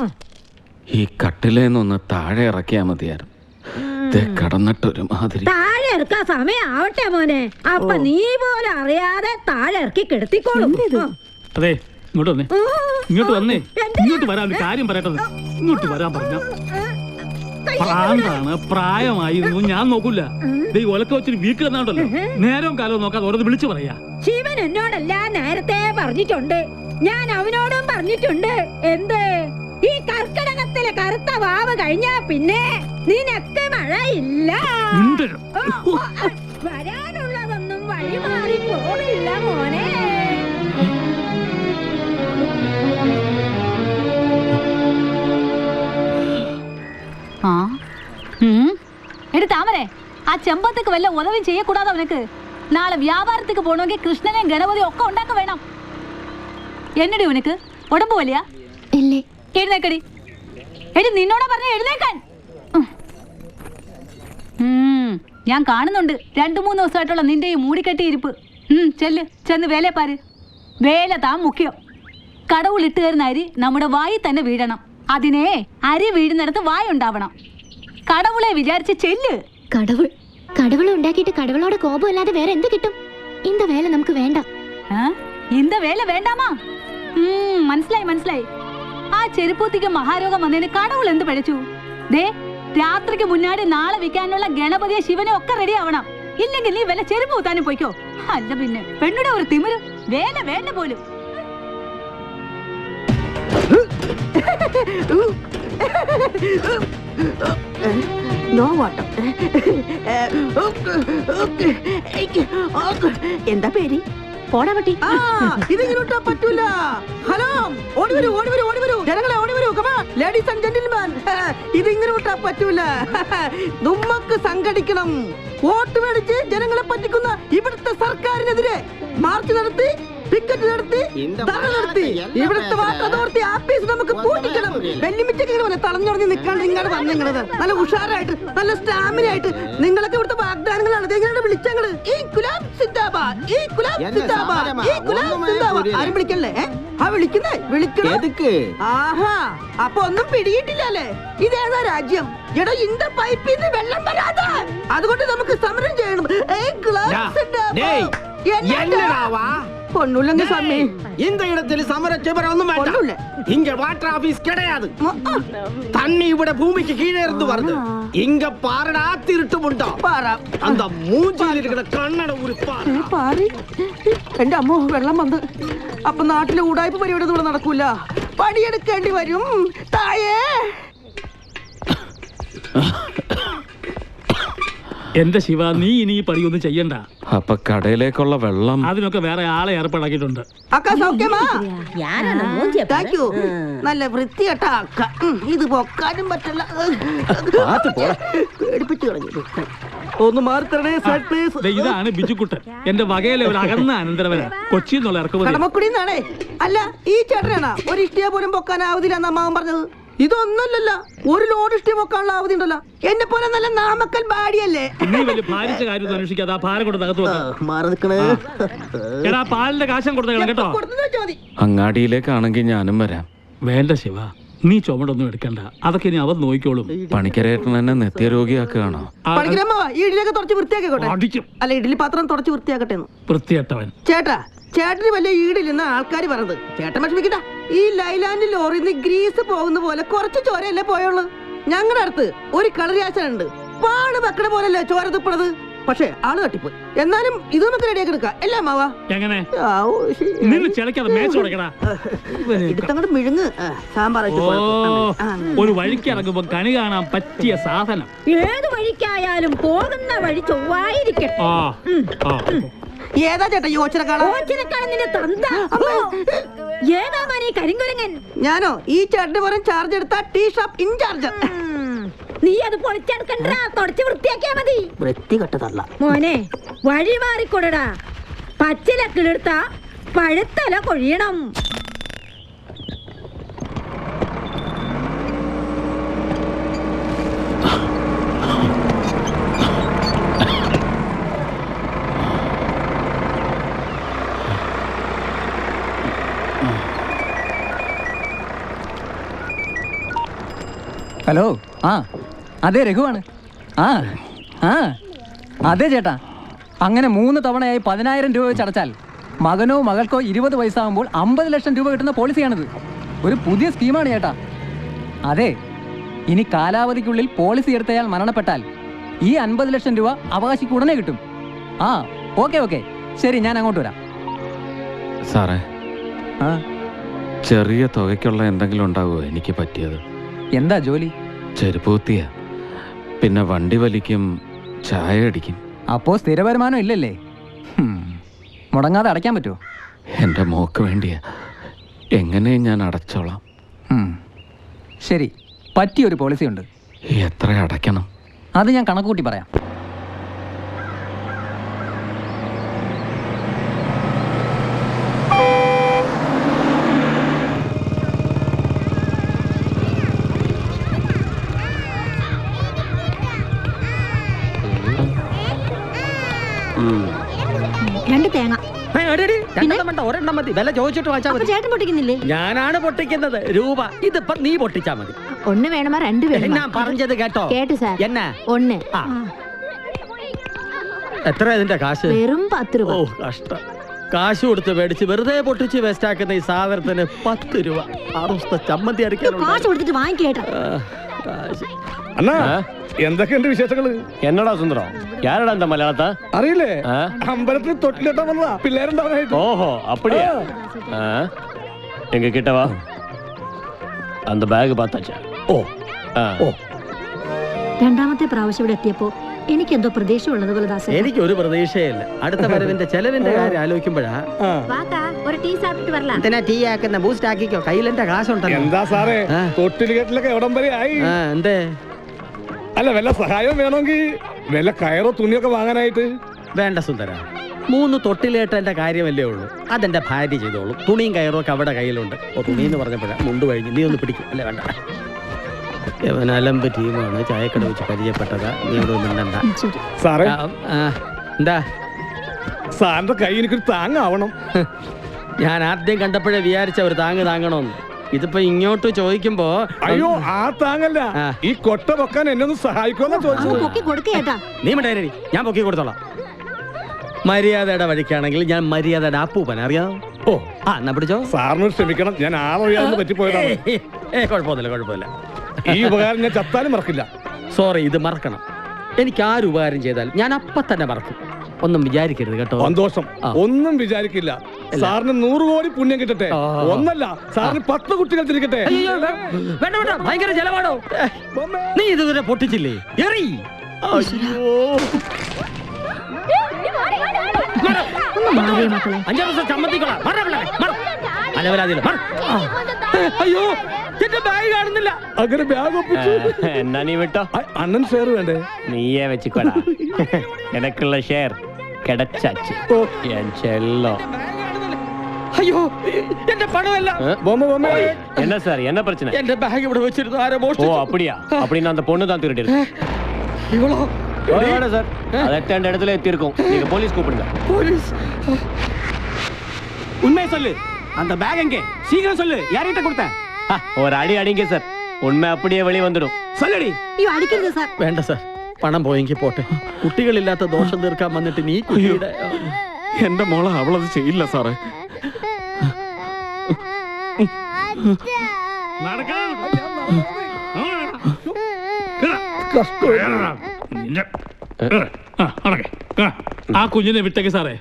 ഈ കട്ടിലേന്നൊന്ന് താഴെ ഇറക്കിയാൽ മതിയായിരുന്നു. കടന്നിട്ടൊരു മാതിരി. താഴെ ഇറക്കാൻ സമയം ആവട്ടെ മോനെ, അപ്പൊ നീ പോലെ അറിയാതെ താഴെ ഇറക്കി കിടത്തിക്കോളും. അതെ, ഇങ്ങോട്ട് വന്നേ, ഇങ്ങോട്ട് വന്നേ, ഇങ്ങോട്ട് വരാൻ ഒരു കാര്യം പറയട്ടെ. ഇങ്ങോട്ട് വരാൻ പറഞ്ഞ പ്രാന്താണ്, പ്രായമായിരുന്നു, ഞാൻ നോക്കൂല. ഈ ഒലക്ക വെച്ചൊരു വീക്ക് തന്നാണ്ടല്ലോ, നേരവും കാലവും നോക്കാതെ ഓരോന്ന് വിളിച്ചു പറയാ. ശിവൻ എന്നോടെല്ലാം നേരത്തെ പറഞ്ഞിട്ടുണ്ട്, ഞാൻ അവനോടും പറഞ്ഞിട്ടുണ്ട്. എന്ത് ഈ കർക്കിടകത്തിലെ കറുത്ത വാവ് കഴിഞ്ഞാ പിന്നെ നിനക്ക് മഴയില്ല. വരാനുള്ളതൊന്നും വഴിമാറി പോകില്ല മോനെ. എടി താമരേ, ആ ചെമ്പത്തേക്ക് വല്ല ഉദവിയും ചെയ്യக்கூടാതെ അവനക്ക്. നാളെ വ്യാപാരത്തേക്ക് പോകണമെങ്കിൽ കൃഷ്ണനെയും ഗണപതിയും ഒക്കെ ഉണ്ടാക്ക വേണം. എന്നടി ഉനക്ക് ഉടമ്പ് വലിയ എഴുന്നേക്കടി. എടി നിന്നോടാ പറഞ്ഞ എഴുന്നേക്കാൻ. ഞാൻ കാണുന്നുണ്ട് 2-3 ദിവസമായിട്ടുള്ള നിന്റെ ഈ മൂടിക്കെട്ടി ഇരിപ്പ്. ചെന്ന് വേല പാര്. വേല താൻ മുഖ്യം. കടവുളിട്ട് കയറുന്ന അരി നമ്മുടെ വായി തന്നെ വീഴണം. അതിനെ അരി വീഴുന്നിടത്ത് വായ ഉണ്ടാവണം. കടവുളെ വിചാരിച്ച് ചെല്ല്. കടവുള ഉണ്ടാക്കിയിട്ട് കടവുളോടെ കോപം അല്ലാതെ വേറെ എന്ത് കിട്ടും? ഇന്ത വേല നമുക്ക് വേണ്ട. ഇന്ത വേല വേണ്ടാമാ? മനസ്സിലായി. ആ ചെരുപ്പൂത്തിക്ക് മഹാരോഗം വന്നതിന് കടവുൾ എന്ത് പഴച്ചു? ദേ, രാത്രിക്ക് മുന്നാടി നാളെ വിൽക്കാനുള്ള ഗണപതിയെ ശിവനെ ഒക്കെ റെഡി ആവണം. ഇല്ലെങ്കിൽ നീ വല്ല ചെരുപ്പ് കൂത്താനും പോയിക്കോ. അല്ല പിന്നെ പെണ്ണുടെ ഒരു തിമിര്, വേല വേണ്ട പോലും. എന്താ പേര്? പോടാ പറ്റി. ഇതിങ്ങോട്ടാ പറ്റൂല. ഹലോ, ഓടി വരൂ ജനങ്ങളെ, ഓടി വരൂ. ലേഡീസ് ആൻഡ് ജെന്റിൽമാൻ, ഇതിങ്ങോട്ടാ പറ്റൂല. നമ്മക്ക് സംഘടിക്കണം. വോട്ട് മേടിച്ച് ജനങ്ങളെ പറ്റിക്കുന്ന ഇവിടുത്തെ സർക്കാരിനെതിരെ മാർച്ച് നടത്തി, ടിക്കറ്റ് നടത്തി, ധർണ നടത്തി, ഇവിടുത്തെ വാട്ടർ അതോറിറ്റി ആഫീസ് നമുക്ക് പൂട്ടിക്കണം. വെല്ലുമിച്ചൊക്കെ തളഞ്ഞുറഞ്ഞ് നിൽക്കാണ്ട് ഇങ്ങോട്ട് വന്നിങ്ങണത് നല്ല ഉഷാറായിട്ട്, നല്ല സ്റ്റാമിന ആയിട്ട്. നിങ്ങളൊക്കെ ഇവിടുത്തെ വാഗ്ദാനങ്ങളാണ് ഇങ്ങനെ വിളിച്ചങ്ങള്. ഈ കുലാബ് സിന്ദാബാദ്, ഈ കുലാബ് സിന്ദാബാദ്, ഈ കുലാബ് സിന്ദാബാദ്. ആരും വിളിക്കല്ലേ? ആ വിളിക്കുന്നേ, വിളിക്കണേ. ആഹാ, അപ്പൊ ഒന്നും പിടിയിട്ടില്ലല്ലേ? ഇത് ഇതേതാ രാജ്യം? എടാ ഇന്റെ പൈപ്പിൽ നിന്ന് വെള്ളം വരാതെ, അതുകൊണ്ട് നമുക്ക് സമരം ചെയ്യണം. பொண்ணுலங்க சாமி, இந்த இடத்தில் சமர சிபர ஒண்ணும் வேண்டாம். இங்க வாட்டர் ஆபீஸ் கிடையாது. தண்ணி இவட பூமிக்கு கீழே இருந்து வருது. இங்க பாரடா திருட்டு முண்டா. பாரா அந்த மூஞ்சியில் இருக்கிற கண்ணட ஒரு പാറി. എന്റെ അമ്മ വെള്ളം വന്ന്. അപ്പൊ നാട്ടിലെ ഉടായ്പ പരിപാടി ഇവിടെ നടക്കൂല, പണിയെടുക്കേണ്ടി വരും തായേ. എന്റെ ശിവ, നീ ഇനി ഈ പണിയൊന്നും ചെയ്യണ്ട. അപ്പൊ കടയിലേക്കുള്ള വെള്ളം അതിനൊക്കെ വേറെ ആളെ ഏർപ്പാടാക്കിയിട്ടുണ്ട്. അക്ക സൗഖ്യമാ? Thank you. നല്ല വൃത്തികെട്ട അക്ക. ഇത് പൊക്കാനും പറ്റില്ല. പേടിപ്പിച്ചു കളഞ്ഞു. ഒന്ന് മാറിത്തരണേ സാർ പ്ലീസ്. ഇതാണ് ബിജുക്കുട്ടൻ, എന്റെ വകയിലെ ഒരു അകന്ന അനന്തരവനാ. കൊച്ചിയിൽ നിന്നുള്ള ഇറക്കുമതി. കടമക്കുടിന്നാണേ. അല്ല, ഈ ചേട്ടനാണ് ഒരു ഇഷ്ടിയ പോലും പൊക്കാനാവതില്ല എന്ന് അമ്മാവൻ പറഞ്ഞത്. ഇതൊന്നല്ലല്ല, ഒരു ലോഡ് ഇഷ്ടിയ പൊക്കാനുള്ള ആവതി ഉണ്ടല്ലോ. എന്നെ പോലെ നല്ല നാമക്കൽ ബാടിയല്ലേ. നീ വലിയ ഭാരിച്ച കാര്യം അന്വേഷിക്കാതെ ആ ഭാരം കൊണ്ട് തകർത്തു എടാ. പാലിന്റെ കാശം കൊടുത്തേക്കണം കേട്ടോ. അങ്ങാടിയിലേക്കാണെങ്കിൽ ഞാനും വരാം. വേണ്ട ശിവ, നീ ചുമടൊന്നും എടുക്കണ്ട. അതൊക്കെ ഇനി അവൻ നോക്കിക്കോളും. പണിക്കരേട്ടൻ എന്നെ നിത്യരോഗിയാക്കുകയാണോ? ഈ ഇഡലിയൊക്കെ തുടച്ച് വൃത്തിയാക്കട്ടെ. അല്ല, ഇഡലി പാത്രം തുടച്ച് വൃത്തിയാക്കട്ടെ. വൃത്തിയാട്ടവൻ ചേട്ടാ, ചേട്ടന് വലിയ ഈടില്ലെന്ന ആൾക്കാർ പറഞ്ഞത്. ചേട്ടൻ വിഷമിക്കണ്ട. ഈ ലൈലാൻഡ് ലോറിന്ന് ഗ്രീസ് പോകുന്ന പോലെ കുറച്ച് ചോരയല്ലേ പോയുള്ളൂ. ഞങ്ങളുടെ അടുത്ത് ഒരു കളരിയാശനുണ്ട്. പാട് വെക്കണ പോലല്ലേ ചോര തുപ്പണത്. പക്ഷെ ആള് തട്ടിപ്പോയി. എന്നാലും ഇത് നമുക്ക് റെഡിയാക്കി എടുക്കാം. അല്ലേ മാവാ? എങ്ങനെ എടുത്തങ്ങോട്ട് മിഴുങ്ങ് സാമ്പാർ. ഒരു വഴിക്ക് ഇറങ്ങുമ്പോ കണി കാണാൻ പറ്റിയ സാധനം. ഏത് വഴിക്കായാലും പോകുന്ന വഴി ചൊവ്വായിരിക്കട്ടെ. ഏതാ ചേട്ടാ കരിങ്കുരങ്ങൻ? ഞാനോ? ഈ ചേട്ടന് പുറം ചാർജ് എടുത്ത ടീ ഷോപ്പ് ഇൻചാർജ്. നീ അത് പൊളിച്ചെടുക്കണ്ട, തുടച്ച് വൃത്തിയാക്കിയാ മതി. വൃത്തി കെട്ടതല്ല മോനെ, വഴി മാറിക്കൊടടാ. പച്ചിലക്കിലെടുത്ത പഴുത്തല കൊഴിയണം. ഹലോ. ആ അതെ, രഘുവാണ്. ആ ആ അതെ ചേട്ടാ. അങ്ങനെ 3 തവണയായി 10,000 രൂപ വെച്ച് അടച്ചാൽ മകനോ മകൾക്കോ 20 വയസ്സാകുമ്പോൾ 50 ലക്ഷം രൂപ കിട്ടുന്ന പോളിസിയാണിത്. ഒരു പുതിയ സ്കീമാണ് ചേട്ടാ. അതെ, ഇനി കാലാവധിക്കുള്ളിൽ പോളിസി എടുത്തയാൾ മരണപ്പെട്ടാൽ ഈ 50 ലക്ഷം രൂപ അവകാശിക്ക് ഉടനെ കിട്ടും. ആ ഓക്കെ ഓക്കെ, ശരി, ഞാൻ അങ്ങോട്ട് വരാം. സാറേ, ചെറിയ തുകയ്ക്കുള്ള എന്തെങ്കിലും ഉണ്ടാവുമോ എനിക്ക് പറ്റിയത്? എന്താ ജോലി? ചെരുപ്പ് കുത്തിയ, പിന്നെ വണ്ടി വലിക്കും, ചായ അടിക്കും. അപ്പോ സ്ഥിര വരുമാനം ഇല്ലല്ലേ? മുടങ്ങാതെ അടയ്ക്കാൻ പറ്റുമോ? എൻ്റെ മോക്ക് വേണ്ടിയാ. എങ്ങനെയും ഞാൻ അടച്ചോളാം. ശരി, പറ്റിയൊരു പോളിസി ഉണ്ട്. എത്ര അടയ്ക്കണം? അത് ഞാൻ കണക്കൂട്ടി പറയാം. ചേട്ടൻ പൊട്ടിക്കുന്നില്ലേ? ഞാനാണ് പൊട്ടിക്കുന്നത്. രൂപ ഇതിപ്പോ നീ പൊട്ടിച്ചാ മതി. ഒന്ന് വേണമാ 2 വേണം? ഞാൻ പറഞ്ഞത് കേട്ടോ? കേട്ടു സാർ. എന്നാ? 1. എത്ര ഇതിന്റെ കാശ്? വെറും 10 രൂപ. ഓ കഷ്ടം. കാശ് കൊടുത്ത് മേടിച്ച് വെറുതെ പൊട്ടിച്ച് വേസ്റ്റ് ആക്കുന്ന ഈ സാധനത്തിന് 10 രൂപ. 6 ദിവസത്തെ ചമ്മന്തി അടിക്കാൻ കാശ് കൊടുത്തിട്ട് വാങ്ങിക്കേട്ടാ. അണ്ണാ, എന്തൊക്കെയുണ്ട് വിശേഷങ്ങള്? എന്നടാ സുന്ദരം, யாரடா இந்த மலையாளத்தை? അറിയില്ലേ? അമ്പലത്തിൽ തൊട്ടിലിട്ടാ വന്നതാ പിള്ളേരുണ്ടാവാനായിട്ട്. ஓஹோ, அப்படியா? எங்க கிட்ட வா. அந்த பேக் பார்த்தாச்சா? ഓ ஓ. രണ്ടാമത്തെ പ്രാവശ്യം ഇവിടെ എത്തിയപ്പോ എനിക്കെന്തോ പ്രതീക്ഷ ഉള്ളതുപോലെ ദാസ. എനിക്കൊരു പ്രതീക്ഷയില്ല. അടുത്ത വരവിന്റെ ചെലവിന്റെ കാര്യം ആലോചിക്കുമ്പോഴാ. ഒരു ടീ സാപ്പിട്ട് വരലാ. എന്തിനാ ടീ ആക്കുന്ന? ബൂസ്റ്റ് ആക്കിക്കോ, കയ്യിലെന്റെ കാശുണ്ടല്ലോ. എന്താ സാറേ, തൊട്ടിലികെട്ടിലൊക്കെ എവിടം വരെ ആയി? എന്തേ? അല്ല, വല്ല സഹായം വേണമെങ്കിൽ വല്ല കയറോ തുണിയൊക്കെ വാങ്ങാനായിട്ട്. വേണ്ട സുന്ദര, 3 തൊട്ടിലേട്ടന്റെ കാര്യമല്ലേ ഉള്ളൂ. അതെന്റെ ഭാര്യ ചെയ്തോളും. തുണിയും കയറും ഒക്കെ അവിടെ കയ്യിലുണ്ട്. ഓ, തുണിന്ന് പറഞ്ഞപ്പോഴാ മുണ്ട് കഴിഞ്ഞ്. നീ ഒന്ന് പിടിക്കും അല്ലേ? വേണ്ട, അലമ്പ് ടീമാണ്. ചായക്കട വെച്ച് പരിചയപ്പെട്ടതാ. നീ ഇവിടെ ഒന്നും സാറേ. എന്താ? സാറിന്റെ കൈ എനിക്കൊരു താങ്ങാവണം. ഞാൻ ആദ്യം കണ്ടപ്പോഴേ വിചാരിച്ച ഒരു താങ്ങ് താങ്ങണമെന്ന്. ഇതിപ്പോ ഇങ്ങോട്ട് ചോദിക്കുമ്പോ അയ്യോ ആ താങ്ങല്ല, ഈ കൊട്ട പൊക്കാൻ എന്നെ ഒന്ന് സഹായിക്കുമെന്നാ ചോദിച്ചത്. നീ മിണ്ടായി, ഞാൻ പൊക്കി കൊടുത്തോളാം. മര്യാദയുടെ വഴിക്കാണെങ്കിൽ ഞാൻ മര്യാദയുടെ അപ്പൂപ്പൻ അറിയാം. ഓ ആ എന്നാ പിടിച്ചോ. സാറിനോട് ക്ഷമിക്കണം, ഞാൻ ആളൊഴിയാതെ പറ്റിപ്പോയതാണ്. കുഴപ്പമൊന്നുമില്ല. ഈ ഉപകാരം ഞാൻ ചത്താലും മറക്കില്ല. സോറി, ഇത് മറക്കണം. എനിക്ക് ആര് ഉപകാരം ചെയ്താൽ ഞാൻ അപ്പൊ തന്നെ മറക്കും. ഒന്നും വിചാരിക്കരുത് കേട്ടോ. സന്തോഷം, ഒന്നും വിചാരിക്കില്ല. സാറിന് 100 കോടി പുണ്യം കിട്ടട്ടെ. ഒന്നല്ല, സാറിന് 10 കുട്ടികൾ തിരിക്കട്ടെ. വേണ്ട, ഭയങ്കര ചെലവാണോ? നീ ഇതുവരെ പൊട്ടിച്ചില്ലേ? എറി. അയ്യോ, എന്റെ ബാഗ് കാണുന്നില്ല. അങ്ങനെ ബാഗ് ഒപ്പിച്ചു. എന്നാ നീ വിട്ടോ. അണ്ണൻ ഷെയർ വേണ്ടേ? നീയേ വെച്ചിക്കോടാ. എനക്കുള്ള ഷെയർ കിടച്ചാച്ച്. ചെല്ലോ. അയ്യോ, എന്റെ പണമല്ല. என்ன சார், என்ன பிரச்சனை? എന്റെ ബാഗ് ഇവിടെ വെച്ചിരുന്നു, ആരോ മോഷ്ടിച്ചു. ஓ அப்படியா? அப்படின்னா அந்த பொண்ணு தான் திருடி இருக்கு. இவ்வளோ வேணாம் சார், அது எட்டாண்ட இடத்துல எத்தி இருக்கும். நீங்க போலீஸ் கூப்பிடுங்க. போலீஸ்? உண்மையை சொல்லு, அந்த பேக் எங்கே? சீக்கிரம் சொல்லு, யார்கிட்ட கொடுத்த? ஒரு அடி அடிங்க சார், உண்மை அப்படியே வெளியே வந்துடும். சொல்லடி. അടിക്കരുത് സാർ. വേണ്ട സാർ, പണം പോയെങ്കിൽ പോട്ടെ. കുട്ടികളില്ലാത്ത ദോഷം തീർക്കാൻ വന്നിട്ട് നീ കുട്ടിയുടെ എന്റെ മോളെ അവളത് ചെയ്യില്ല സാറേ. ആ കുഞ്ഞിനെ വിട്ടേക്ക് സാറേ.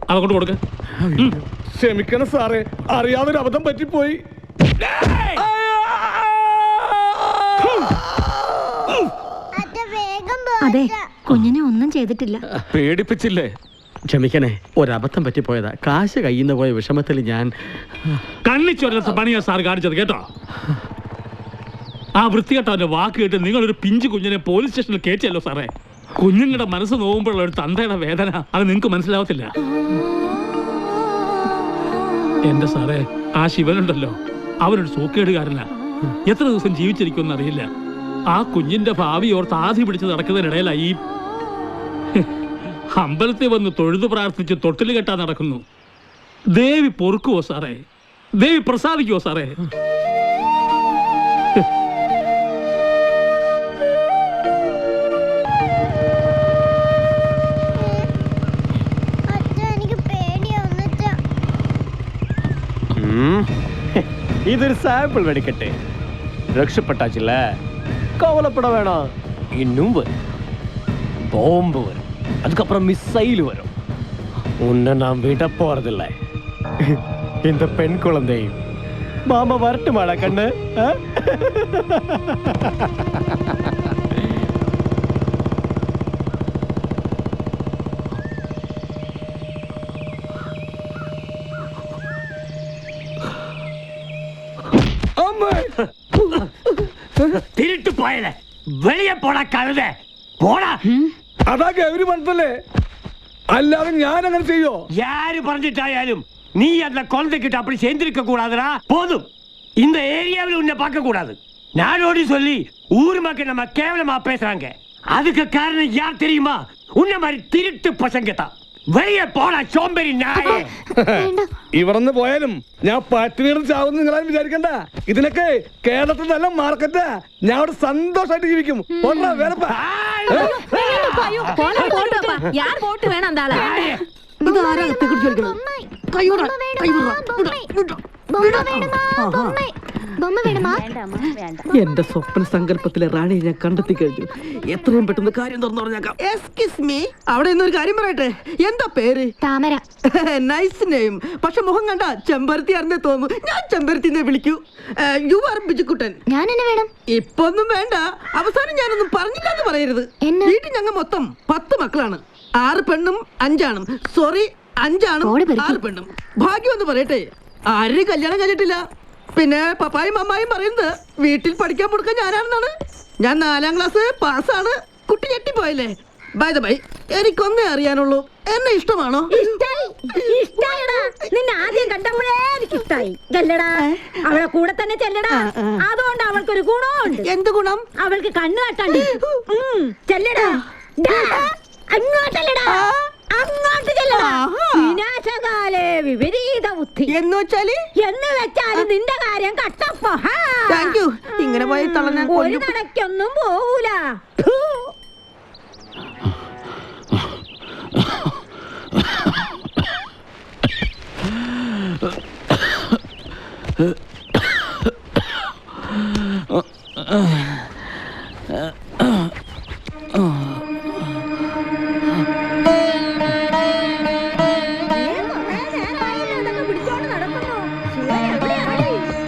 അതങ്ങോട്ട് കൊടുക്ക. ക്ഷമിക്കണം സാറേ, അറിയാതൊരു അബദ്ധം പറ്റിപ്പോയി. അതെ, കുഞ്ഞിനെ ഒന്നും ചെയ്തിട്ടില്ല. പേടിപ്പിച്ചില്ലേ? ക്ഷമിക്കണേ, ഒരബദ്ധം പറ്റിപ്പോയതാ. കാശ് കയ്യിൽ നിന്ന് പോയ വിഷമത്തിൽ ഞാൻ കണ്ണിച്ചൊരു പണിയാ സാർ കാണിച്ചത് കേട്ടോ. ആ വൃത്തികെട്ടവന്റെ വാക്ക് കേട്ട് നിങ്ങളൊരു പിഞ്ചു കുഞ്ഞിനെ പോലീസ് സ്റ്റേഷനിൽ കയറ്റിയല്ലോ സാറേ. കുഞ്ഞുങ്ങളുടെ മനസ്സ് നോവുമ്പോഴുള്ള ഒരു തന്തയുടെ വേദന അത് നിങ്ങൾക്ക് മനസ്സിലാവത്തില്ല. എന്റെ സാറേ, ആ ശിവനുണ്ടല്ലോ, അവനൊരു സൂക്കേടുകാരനാ. എത്ര ദിവസം ജീവിച്ചിരിക്കുമെന്ന് അറിയില്ല. ആ കുഞ്ഞിന്റെ ഭാവി ഓർത്ത് ആധി പിടിച്ച് നടക്കുന്നതിനിടയിലായി അമ്പലത്തിൽ വന്ന് തൊഴുതു പ്രാർത്ഥിച്ച് തൊട്ടിൽ കെട്ടാൻ നടക്കുന്നു. ദേവി പൊറുക്കുവോ സാറേ? ദേവി പ്രസാദിക്കുവോ സാറേ? ഇതൊരു സാമ്പിൾ വെടിക്കട്ടെ. രക്ഷപ്പെട്ടാച്ചില്ല, കവലപ്പെട വേണം. ഇന്നും വരും, ബോംബ് വരും, அதுக்கப்புறம் மிசைல் வரும். உன்னை நான் விட போறதில்லை. இந்த பெண் குழந்தை மாமா வரட்டுமாடா கண்ணு? திருட்டு போயல, வெளியே போட கழுத போடா. അതാ ഗൗരി പറഞ്ഞല്ലേ, അല്ലാതെ ഞാൻ അങ്ങനെ ചെയ്യോ? யாரு பறந்துட்டாயாலும் நீ அந்த குழந்தைகிட்ட அப்படி சேர்ந்திருக்க கூடாதுடா. போதும், இந்த ஏரியாவில் உன்னை பார்க்க கூடாது. நாடோடி சொல்லி ஊர் மக்கள் நம்ம கேவலமா பேசுறாங்க. அதுக்கு காரணம் யார் தெரியுமா? உன்ன மாதிரி திருட்டு பசங்க தான். வெளியே போடா சோம்பேறி നായേ. ഇവിടുന്ന് പോയാലും ഞാൻ പട്ടിണി ചാവുന്ന നിങ്ങളാരും വിചാരിക്കണ്ട. ഇതിനൊക്കെ കേരളത്തിൽ നല്ല മാർക്കറ്റാ. ഞാൻ അവിടെ സന്തോഷമായിട്ട് ജീവിക്കും. എന്റെ സ്വപ്ന സങ്കല്പത്തിലെ റാണി ഞാൻ കണ്ടെത്തി കഴിഞ്ഞു. എത്രയും പെട്ടെന്ന് കാര്യം തുറന്നു പറഞ്ഞേക്കാം. എക്സ്ക്യൂസ് മീ, അവിടെ ഇന്നൊരു കാര്യം പറയട്ടെ. എന്താ പേര്? താമര. Nice name. പക്ഷെ മുഖം കണ്ട ചെമ്പരത്തി അറിഞ്ഞേ തോന്നുന്നു. ഞാൻ ചെമ്പരത്തിനെ വിളിക്കൂ. You are Bijukuttan. ഞാൻ എന്നെ വേണം. ഇപ്പൊ ഒന്നും വേണ്ട. അവസാനം ഞാനൊന്നും പറഞ്ഞില്ല എന്ന് പറയരുത്. വീട്ടിൽ ഞങ്ങൾ മൊത്തം 10 മക്കളാണ്. 6 പെണ്ണും 5 ആണും. സോറി, 5 ആണും 6 പെണ്ണും. ഭാഗ്യം എന്ന് പറയട്ടെ, ആരും കല്യാണം കഴിഞ്ഞിട്ടില്ല. പിന്നെ പപ്പായും അമ്മായും പറയുന്നത് വീട്ടിൽ പഠിക്കാൻ കൊടുക്കാൻ ഞാനാണെന്നാണ്. ഞാൻ 4ാം ക്ലാസ് പാസ്സാണ്. കുട്ടി ഞെട്ടിപ്പോയല്ലേ? ബൈ ദ ബൈ, എനിക്കൊന്നേ അറിയാനുള്ളൂ, എന്നെ ഇഷ്ടമാണോ? നിന്നെ ആദ്യം കണ്ടപ്പോഴേ എനിക്ക് ഇഷ്ടായി. ചെല്ലടാ, അവളെ കൂടെ തന്നെ ചെല്ലടാ. അതുകൊണ്ട് അവൾക്കൊരു ഗുണമുണ്ട്. എന്ത് ഗുണം? അവൾക്ക് കണ്ണു കാട്ടാണ്ട്. ചെല്ലടാ, അങ്ങോട്ടല്ലടാ, അങ്ങോട്ട് ചെല്ലടാ. വിനാശകാലേ വിപരീത ബുദ്ധി എന്ന് വെച്ചാല് നിന്റെ കാര്യം കട്ടപ്പോ. Thank you. ഇങ്ങനെ പോയി തളഞ്ഞ ഒരു നടക്കൊന്നും പോകൂല.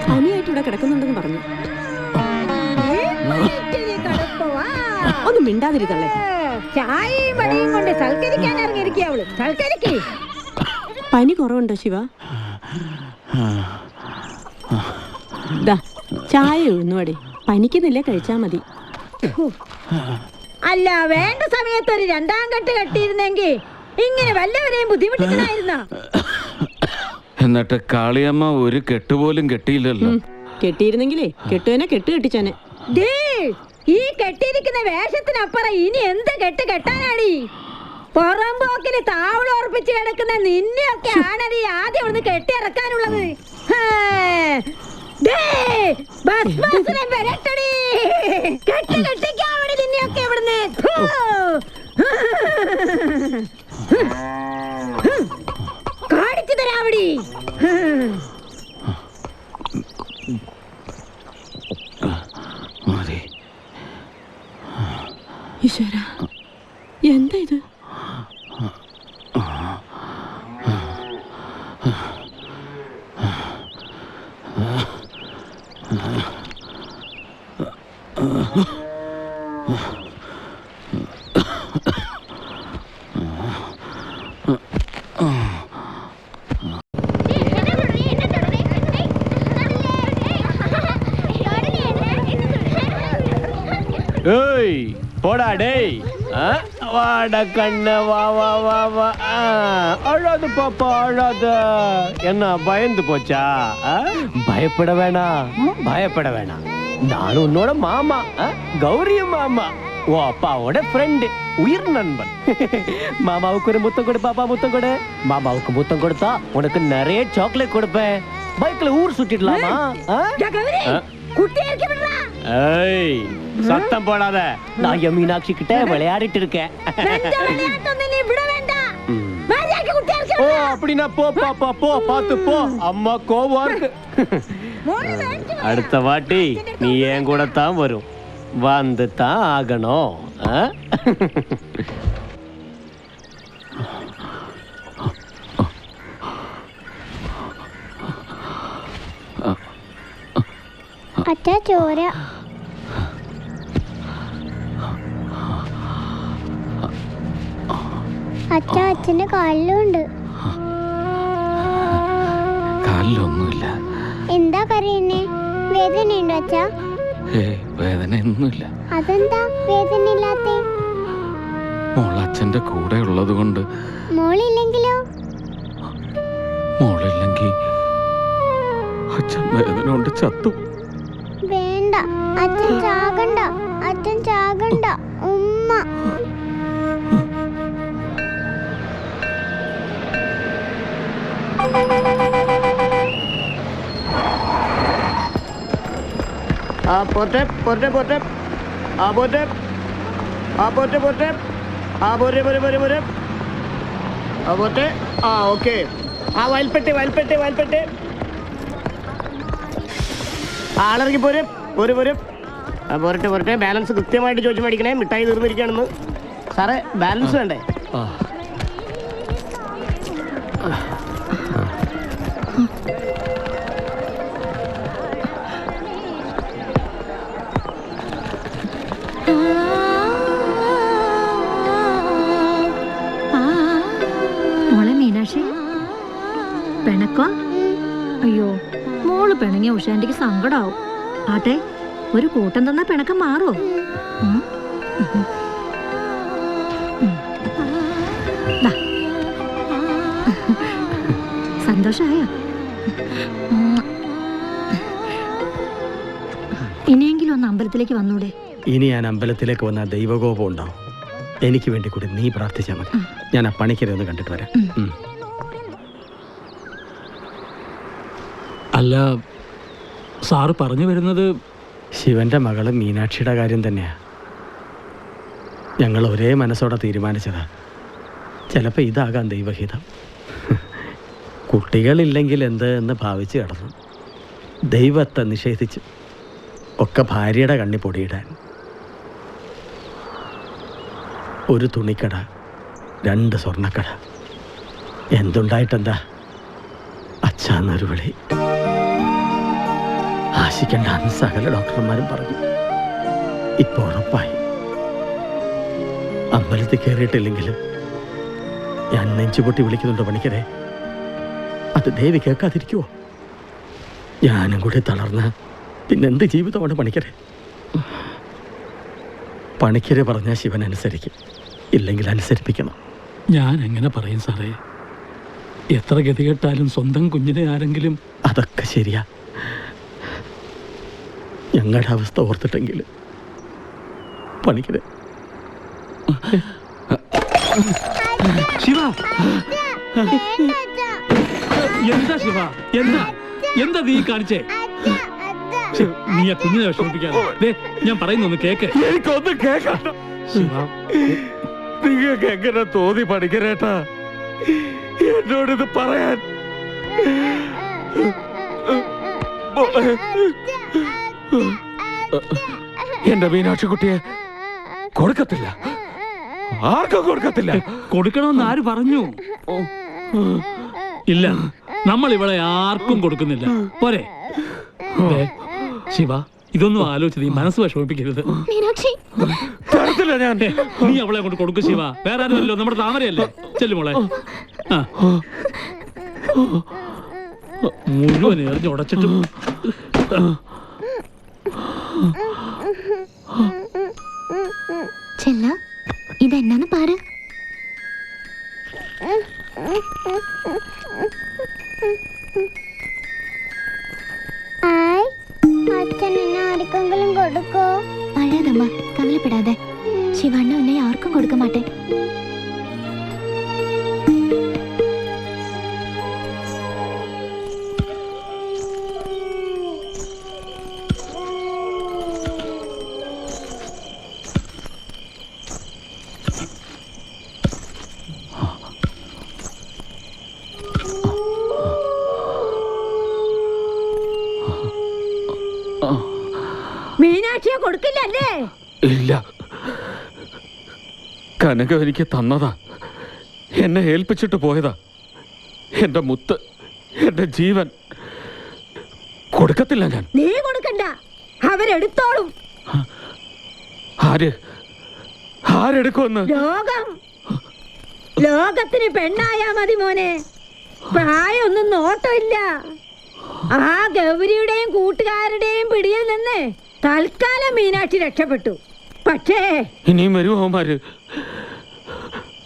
പനിയായിട്ട് ഇവിടെ കിടക്കുന്നുണ്ടെന്ന് പറഞ്ഞു. ഒന്നും മിണ്ടാതിരുത്തള്ളേ. ചായയും പണിയും കൊണ്ട് സൽക്കരിക്കാൻ ഇറങ്ങിയിരിക്കുക അവള്. സൽക്കരിക്കേ. പനി കുറവുണ്ടോ ശിവ? ചായ ഉഴുന്നുവടെ. പനിക്കുന്നില്ലേ, കഴിച്ചാ മതി. അല്ല, വേണ്ട സമയത്ത് ഒരു രണ്ടാം കെട്ട് കെട്ടിയിരുന്നെങ്കിൽ ഇങ്ങനെ വല്ലവരെയും ബുദ്ധിമുട്ടിക്കണായിരുന്ന. എന്നിട്ട് കാളിയമ്മ ഒരു കെട്ടുപോലും കെട്ടിയില്ലല്ലോ. കെട്ടിയിരുന്നെങ്കിലേ കെട്ടുവനെ കെട്ട് കെട്ടിച്ചാനെ. ഈ കെട്ടിയിരിക്കുന്ന വേഷത്തിനപ്പുറം ഇനി എന്ത് കെട്ട് കെട്ടാനാടി? പുറമ്പോക്കിന് താവളോർപ്പിച്ച് കിടക്കുന്ന നിന്നെയൊക്കെ ആണടി ആദ്യം ഒന്ന് കെട്ടിയിറക്കാനുള്ളത്. കെട്ടിക്കാവടി നിന്നെയൊക്കെ ഇവിടുന്ന്. കാണിച്ചു തരാവടി. ഈശ്വര, എന്താ ഇത്? ஏய் போடா டேய். வாட கண்ணு வா வா வா வா. அழாது பாப்பா அழாத. என்ன பயந்து போச்சா? பயப்பட வேணாம், பயப்பட வேணாம். நான் உன்னோட மாமா, கௌரிய மாமா, உன் அப்பாவோட ஃப்ரெண்டு, உயிர் நண்பன். மாமாவுக்கு ஒரு முத்தம் கொடு பாப்பா, முத்தம் கொடு. மாமாவுக்கு முத்தம் கொடுத்தா உனக்கு நிறைய சாக்லேட் கொடுப்பேன். பைக்ல ஊர் சுத்திடலாமா? ஏய், சத்தம் போடாத. நான் என் மீனாட்சி கிட்ட விளையாடிட்டு இருக்கேன். ஓ, அப்படின்னா போ பாப்பா, போ, பார்த்து போ. அம்மா கோவம் இருக்கு. அடுத்த வாட்டி நீ என் கூட தான் வரும். வந்து தான் ஆகணும். അച്ഛാ ചോര. അച്ഛാ, അച്ഛന്റെ കാലിലുണ്ട്. കാലിലൊന്നുമില്ല. എന്താ കരയുന്നേ? വേദനയുണ്ടോ അച്ഛാ? വേദനയൊന്നുമില്ല. അതെന്താ വേദനയില്ലാത്തേ? മോൾ അച്ഛന്റെ കൂടെ ഉള്ളത് കൊണ്ട്. മോളില്ലെങ്കിലോ? മോളില്ലെങ്കിൽ അച്ഛൻ വേദന കൊണ്ട് ചത്തു. വേണ്ട, അച്ഛൻ ചാകണ്ട, അച്ഛൻ ചാകണ്ട. ഉമ്മ. പോട്ടെ പോട്ടെ പോട്ടെ. ആ പോട്ടെ, ആ പോട്ടെ പോട്ടെ. ആ പോരെ പോരെ പോരെ പോരെ. ആ പോട്ടെ. ആ ഓക്കെ. ആ വയൽപ്പെട്ടി വയൽപ്പെട്ടി വയൽപ്പെട്ടി. ആളിറങ്ങി പോരെ പോരെ പോരെ. ആ പോരട്ടെ പോരട്ടെ. ബാലൻസ് കൃത്യമായിട്ട് ചോദിച്ചു മേടിക്കണേ. മിഠായി തീർന്നിരിക്കുകയാണെന്ന്. സാറേ, ബാലൻസ് വേണ്ടേ? മോളെ മീനാക്ഷി, പിണക്കോ? അയ്യോ, മോള് പിണങ്ങിയ ഉഷാന്റിക്ക് സങ്കടാവും. ആട്ടെ, ഒരു കൂട്ടം തന്ന പിണക്കം മാറുമോ? സന്തോഷായോ? ഇനിയെങ്കിലും ഒന്ന് അമ്പലത്തിലേക്ക് വന്നൂടെ? ഇനി ഞാൻ അമ്പലത്തിലേക്ക് വന്നാൽ ദൈവകോപം ഉണ്ടാവും. എനിക്ക് വേണ്ടി കൂടി നീ പ്രാർത്ഥിച്ചാൽ മതി. ഞാൻ ആ പണിക്കരെ ഒന്ന് കണ്ടിട്ട് വരാം. അല്ല, സാറ് പറഞ്ഞു വരുന്നത് ശിവന്റെ മകള് മീനാക്ഷിയുടെ കാര്യം തന്നെയാ. ഞങ്ങൾ ഒരേ മനസ്സോടെ തീരുമാനിച്ചതാ. ചിലപ്പോൾ ഇതാകാം ദൈവഹിതം. കുട്ടികളില്ലെങ്കിൽ എന്ത് എന്ന് ഭാവിച്ച് കിടന്നു. ദൈവത്തെ നിഷേധിച്ചു ഒക്കെ ഭാര്യയുടെ കണ്ണി പൊടിയിടാൻ. ഒരു തുണിക്കട, 2 സ്വർണ്ണക്കട. എന്തുണ്ടായിട്ടെന്താ? അച്ഛാന്നൊരു വിളി. ആശിക്കണ്ട സകല ഡോക്ടർമാരും പറഞ്ഞു. ഇപ്പൊ ഉറപ്പായി. അമ്പലത്തിൽ കയറിയിട്ടില്ലെങ്കിലും ഞാൻ നെഞ്ചുപൊട്ടി വിളിക്കുന്നുണ്ടോ പണിക്കരെ? അത് ദേവി കേൾക്കാതിരിക്കുവോ? ഞാനും കൂടി തളർന്ന പിന്നെന്ത് ജീവിതമാണ് പണിക്കരെ? പണിക്കരെ പറഞ്ഞാൽ ശിവൻ അനുസരിക്കും, ഇല്ലെങ്കിൽ അനുസരിപ്പിക്കണം. ഞാൻ എങ്ങനെ പറയും സാറേ? എത്ര ഗതികെട്ടാലും സ്വന്തം കുഞ്ഞിനെ ആരെങ്കിലും... അതൊക്കെ ശരിയാ. ഞങ്ങളുടെ അവസ്ഥ ഓർത്തിട്ടെങ്കിൽ പണിക്കരെ. ശിവ, എന്താ ശിവ? എന്താ നീ കാണിച്ചേ? നീ ആ കുഞ്ഞിനെ വിഷമിപ്പിക്കാതെ. ഞാൻ പറയുന്നൊന്ന് കേക്ക്. എനിക്കൊന്നും കേൾക്കണ്ട. നിങ്ങൾക്ക് എങ്ങനെ തോന്നി പണിക്കരേട്ടാ എന്നോടിത് പറയാൻ? എന്റെ മീനാക്ഷി കുട്ടിയെ കൊടുക്കത്തില്ല, ആർക്കും കൊടുക്കത്തില്ല. കൊടുക്കണമെന്ന് ആര് പറഞ്ഞു? ഇല്ല, നമ്മൾ ഇവിടെ ആർക്കും കൊടുക്കുന്നില്ല. പോരെ ശിവ, ഇതൊന്നും ആലോചിച്ച് നീ മനസ്സ് വിഷമിപ്പിക്കരുത്. ഞാൻ നീ അവളെ കൊണ്ട് കൊടുക്കും ശിവ. വേറെ ആരുമല്ലോ, നമ്മുടെ താമരയല്ലേ. ചെല്ലുമോളെ. മുഴുവൻ എറിഞ്ഞ് ഉടച്ചിട്ടും ചെല്ല, ഇതെന്നാന്ന് പാര്. ആർക്കെങ്കിലും കൊടുക്കോ? അഴാതമ്മ, കവലപ്പെടാതെ. ശിവണ്ണ ഉന്നെ ആർക്കും കൊടുക്ക മാട്ടെ. മീനാക്ഷിയെ കൊടുക്കില്ലല്ലേ? ഇല്ല, കനക എനിക്ക് തന്നതാ, എന്നെ ഏൽപ്പിച്ചിട്ട് പോയതാ. എന്റെ മുത്ത്, എന്റെ ജീവൻ. കൊടുക്കത്തില്ല ഞാൻ. നീ കൊടുക്കണ്ട, അവരെടുത്തോളും. ആരെടുക്കുമെന്ന്? ലോകത്തിന് പെണ്ണായാ മതി മോനെ. പ്രായമൊന്നും നോട്ടമില്ല. ആ ഗൗരിയുടെയും കൂട്ടുകാരുടെയും പിടിയിൽ നിന്ന് തൽക്കാലം മീനാക്ഷി രക്ഷപ്പെട്ടു. പക്ഷേ ഇനിയും വരുമാര്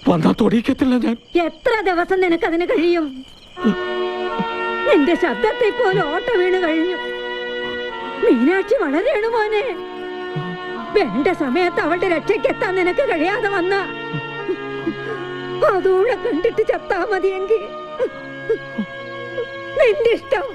വന്നാ തൊടിക്കത്തില്ല ഞാൻ. എത്ര ദിവസം നിനക്കതിന് കഴിയും? നിന്റെ ശബ്ദത്തെ പോലെ ഓട്ട വീണ് കഴിഞ്ഞു. മീനാക്ഷി വളരെയാണ് മോനെ. വേണ്ട സമയത്ത് അവളുടെ രക്ഷയ്ക്കെത്താൻ നിനക്ക് കഴിയാതെ വന്ന അതോടെ കണ്ടിട്ട് ചത്താ മതിയെങ്കിൽ നിന്റെ ഇഷ്ടം.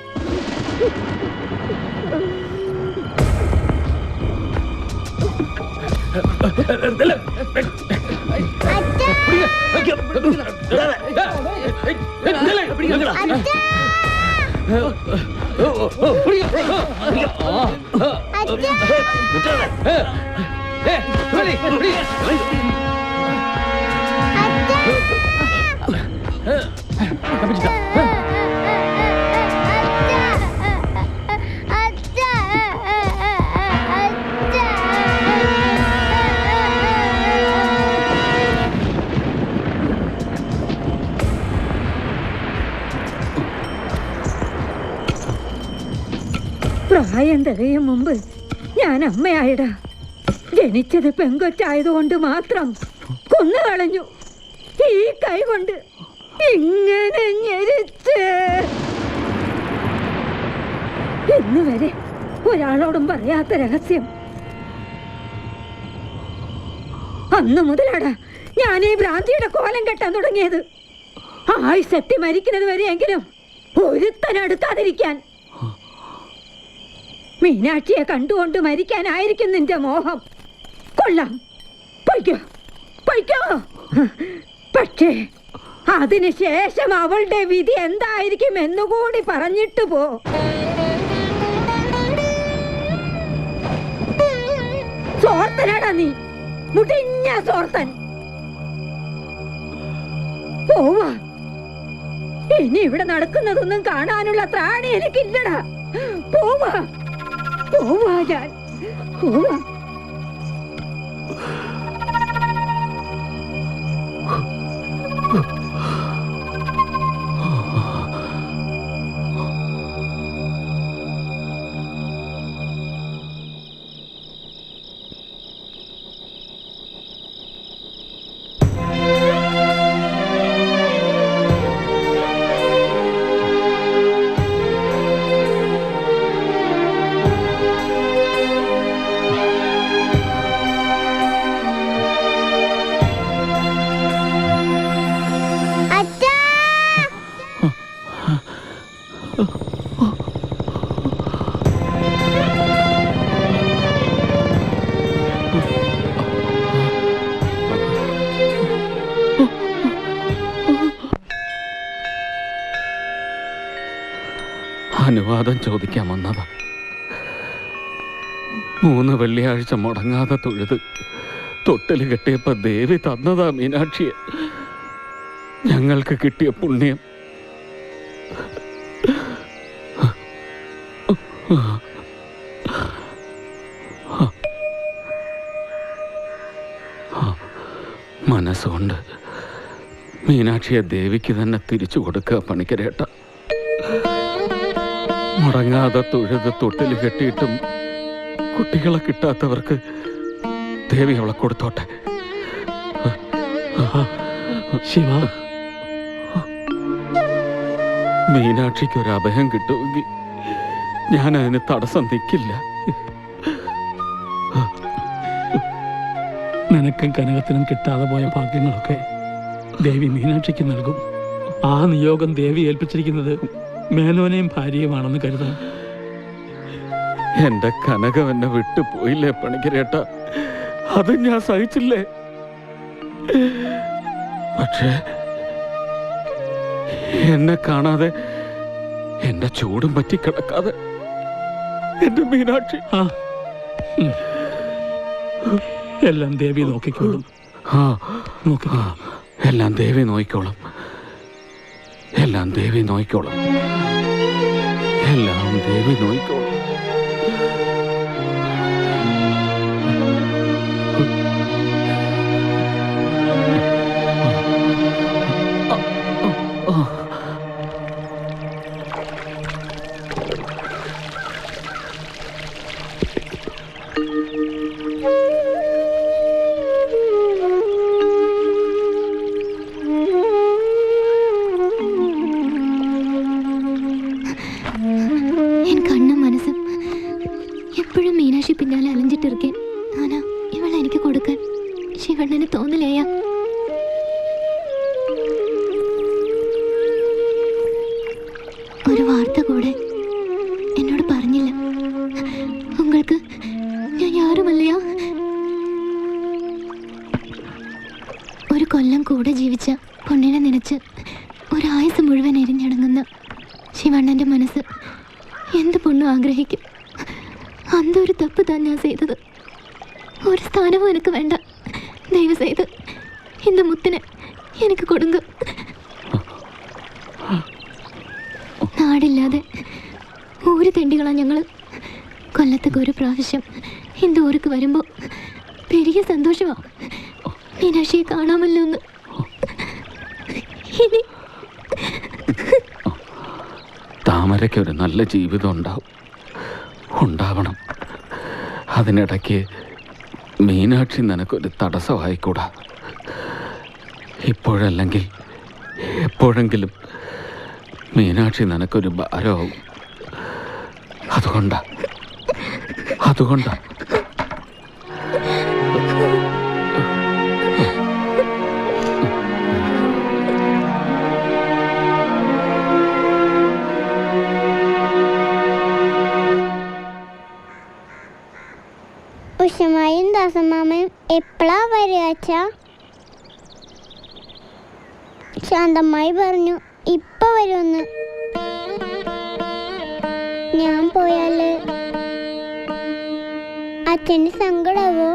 പ്രായം തികയും മുമ്പ് ഞാൻ അമ്മയായിടാ. ജനിച്ചത് പെങ്കൊച്ചായതുകൊണ്ട് മാത്രം കൊന്നുകളഞ്ഞു. ഈ കൈ കൊണ്ട് ഇങ്ങനെ ഞെരിച്ച് ഇന്ന് വരെ ഒരാളോടും പറയാത്ത രഹസ്യം. അന്ന് മുതലാടാ ഞാൻ ഈ ഭ്രാന്തിയുടെ കോലം കെട്ടാൻ തുടങ്ങിയത്. ആയുസെത്തി മരിക്കുന്നത് വരെയെങ്കിലും ഒരുത്തനടുക്കാതിരിക്കാൻ. മീനാക്ഷിയെ കണ്ടുകൊണ്ട് മരിക്കാനായിരിക്കും നിന്റെ മോഹം. കൊള്ളാം, പൊയ്ക്കോ പൊയ്ക്കോ. പക്ഷേ അതിനുശേഷം അവളുടെ വിധി എന്തായിരിക്കും എന്നുകൂടി പറഞ്ഞിട്ട് പോ. സോർത്തനാടാ നീ, മുടിഞ്ഞ സോർത്തൻ. പോവാ. ഇനി ഇവിടെ നടക്കുന്നതൊന്നും കാണാനുള്ള ത്രാണി എനിക്കില്ലടാ. പോവാ പോവാ, ഞാൻ പോവാ. അനുവാദം ചോദിക്കാൻ വന്നതാ. 3 വെള്ളിയാഴ്ച മുടങ്ങാതെ തൊഴുത് തൊട്ടില് കെട്ടിയപ്പോ ദേവി തന്നതാ മീനാക്ഷിയെ. ഞങ്ങൾക്ക് കിട്ടിയ പുണ്യം. മനസ്സുകൊണ്ട് മീനാക്ഷിയെ ദേവിക്ക് തന്നെ തിരിച്ചു കൊടുക്കുക പണിക്കരേട്ട. മുടങ്ങാതെ തൊഴുത് തൊട്ടിൽ കെട്ടിയിട്ടും കുട്ടികളെ കിട്ടാത്തവർക്ക് ദേവി അവളെ കൊടുത്തോട്ടെ. ശിവ, മീനാക്ഷിക്ക് ഒരു അഭയം കിട്ടുമെങ്കിൽ ഞാൻ അതിന് തടസ്സം നിൽക്കില്ല. നിനക്കും കനകത്തിനും കിട്ടാതെ പോയ ഭാഗ്യങ്ങളൊക്കെ ദേവി മീനാക്ഷിക്ക് നൽകും. ആ നിയോഗം ദേവി ഏൽപ്പിച്ചിരിക്കുന്നത് മേനോനെയും ഭാര്യയുമാണെന്ന് കരുതാം. എന്റെ കനകം എന്നെ വിട്ടുപോയില്ലേ പണിക്കരേട്ട, അത് ഞാൻ സഹിച്ചില്ലേ. പക്ഷേ എന്നെ കാണാതെ എന്റെ ചൂടും പറ്റി കിടക്കാതെ എന്റെ മീനാക്ഷി എല്ലാം ദേവി നോക്കിക്കോളും. എല്ലാം ദേവി നോക്കിക്കോളും. എല്ലാം ദേവി നോക്കിക്കോളും. എല്ലാം ദേവി നോക്കിക്കോളും. പിന്നാലെ അലഞ്ചിട്ടിരിക്കാൻ ആനാ ഇവളെ എനിക്ക് കൊടുക്കാൻ ശിവണ്ണന് തോന്നില്ലേയ. ഒരു വാർത്ത കൂടെ എന്നോട് പറഞ്ഞില്ല. ഉങ്ങൾക്ക് ഞാൻ യാരുമല്ലയാ. ഒരു കൊല്ലം കൂടെ ജീവിച്ച പൊണ്ണിനെ നനച്ച് ഒരായുസ് മുഴുവൻ എരിഞ്ഞടങ്ങുന്ന ശിവണ്ണന്റെ മനസ്സ് എന്ത് പൊണ്ണും ആഗ്രഹിക്കും. അന്തൊരു തപ്പ് താൻ ഞാൻ ചെയ്തത്. ഒരു സ്ഥാനവും എനിക്ക് വേണ്ട. ദയവ് ചെയ്ത് இந்த മുത്തിനെ എനിക്ക് കൊടുങ്ക. നാടില്ലാതെ ഊര് തെണ്ടികളാ ഞങ്ങള്. കൊല്ലത്തേക്ക് ഒരു പ്രാവശ്യം இந்த ഊർക്ക് വരുമ്പോൾ പെരിയ സന്തോഷമാ. മീനാക്ഷിയെ കാണാമല്ലോ എന്ന്. ഇനി താമരയ്ക്ക് ഒരു നല്ല ജീവിതം ഉണ്ടാവണം. അതിനിടയ്ക്ക് മീനാക്ഷി നിനക്കൊരു തടസ്സമായിക്കൂടാ. ഇപ്പോഴല്ലെങ്കിൽ എപ്പോഴെങ്കിലും മീനാക്ഷി നിനക്കൊരു ഭാരമാവും. അതുകൊണ്ടാ ഉഷമായും ദാസമാമയും എപ്പോഴാ വരിക? ശാന്തമായി പറഞ്ഞു ഇപ്പൊ വരുമെന്ന്. ഞാൻ പോയാല് അച്ഛന് സങ്കടാവോ?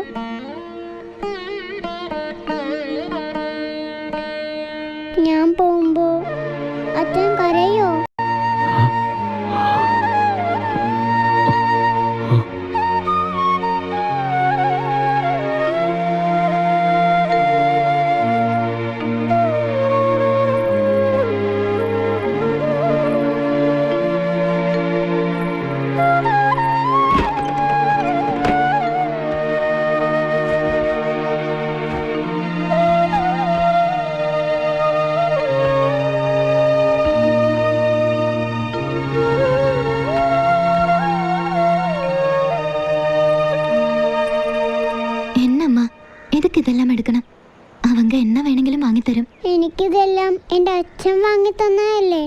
ഞാൻ പോകുമ്പോ അച്ഛൻ കരയോ? ഇതെല്ലാം എടുക്കണം. അവങ്ക എണ്ണ വേണമെങ്കിലും വാങ്ങിത്തരും. എനിക്കിതെല്ലാം എൻ്റെ അച്ഛൻ വാങ്ങി തന്നതല്ലേ?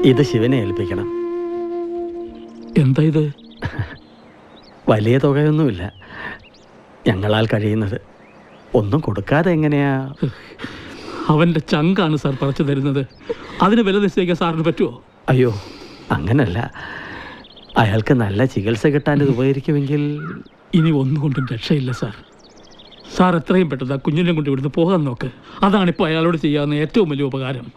ഇത് ശിവനെ ഏൽപ്പിക്കണം. എന്താ ഇത്? വലിയ തുകയൊന്നുമില്ല, ഞങ്ങളാൽ കഴിയുന്നത്. ഒന്നും കൊടുക്കാതെ എങ്ങനെയാ? അവന്റെ ചങ്കാണ് സാർ പറിച്ചു തരുന്നത്. അതിന് വില നിശ്ചയിക്കാൻ സാറിന് പറ്റുമോ? അയ്യോ, അങ്ങനല്ല. അയാൾക്ക് നല്ല ചികിത്സ കിട്ടാൻ ഇത് ഉപകരിക്കുമെങ്കിൽ. ഇനി ഒന്നുകൊണ്ടും രക്ഷയില്ല സാർ. സാർ എത്രയും പെട്ടെന്ന് ആ കുഞ്ഞിനെ കൊണ്ട് ഇവിടുന്ന് പോകാൻ നോക്ക്. അതാണിപ്പോൾ അയാളോട് ചെയ്യാവുന്ന ഏറ്റവും വലിയ ഉപകാരം.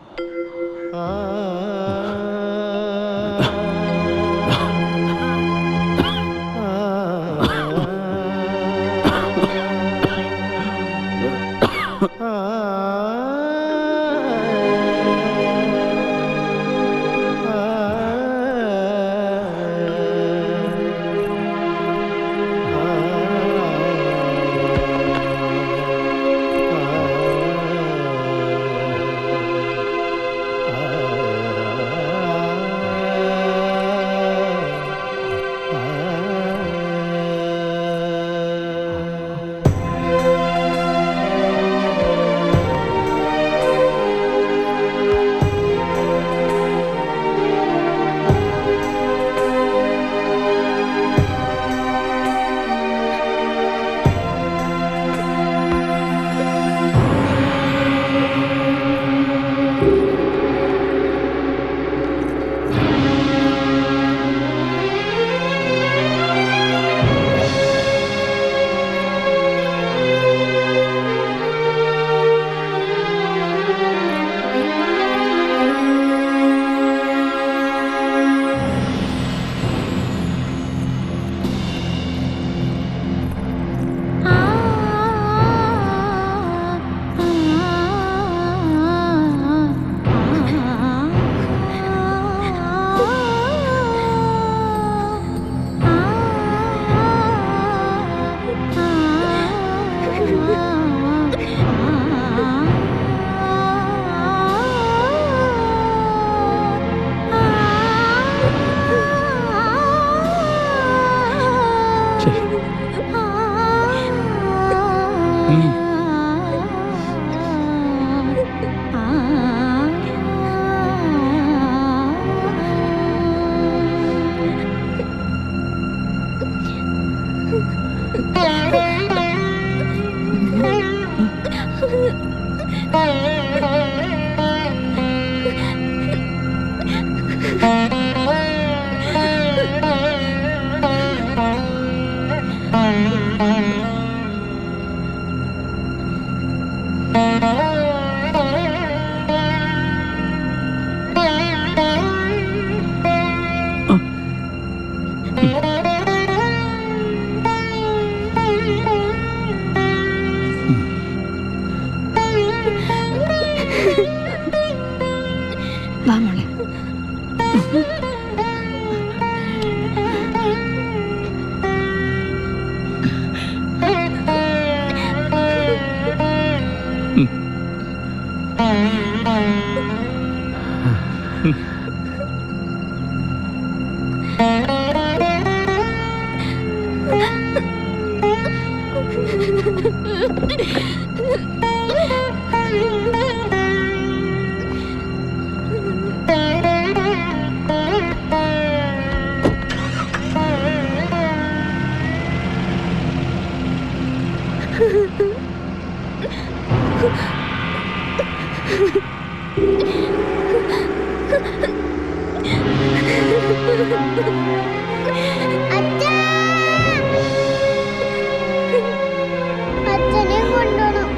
അച്ഛനെയും കൊണ്ടുപോണം.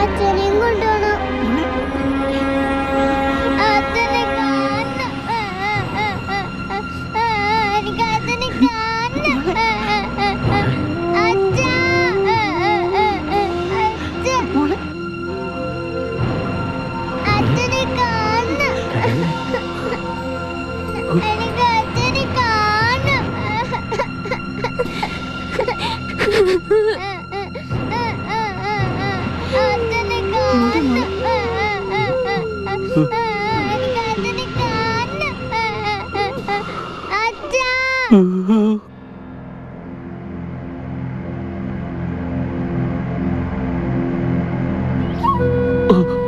അച്ഛനെയും കൊണ്ടുപോണം. അച്ഛനെ കാണണം. എനിക്ക് അച്ഛനെ കാണണം. അച്ഛാ. അച്ഛനെ കാണണം. എനിക്ക് അച്ഛനെ കാണണം. അച്ഛനെ കാണണം. എനിക്ക് അച്ഛനെ കാണണം. അച്ഛാ. ആ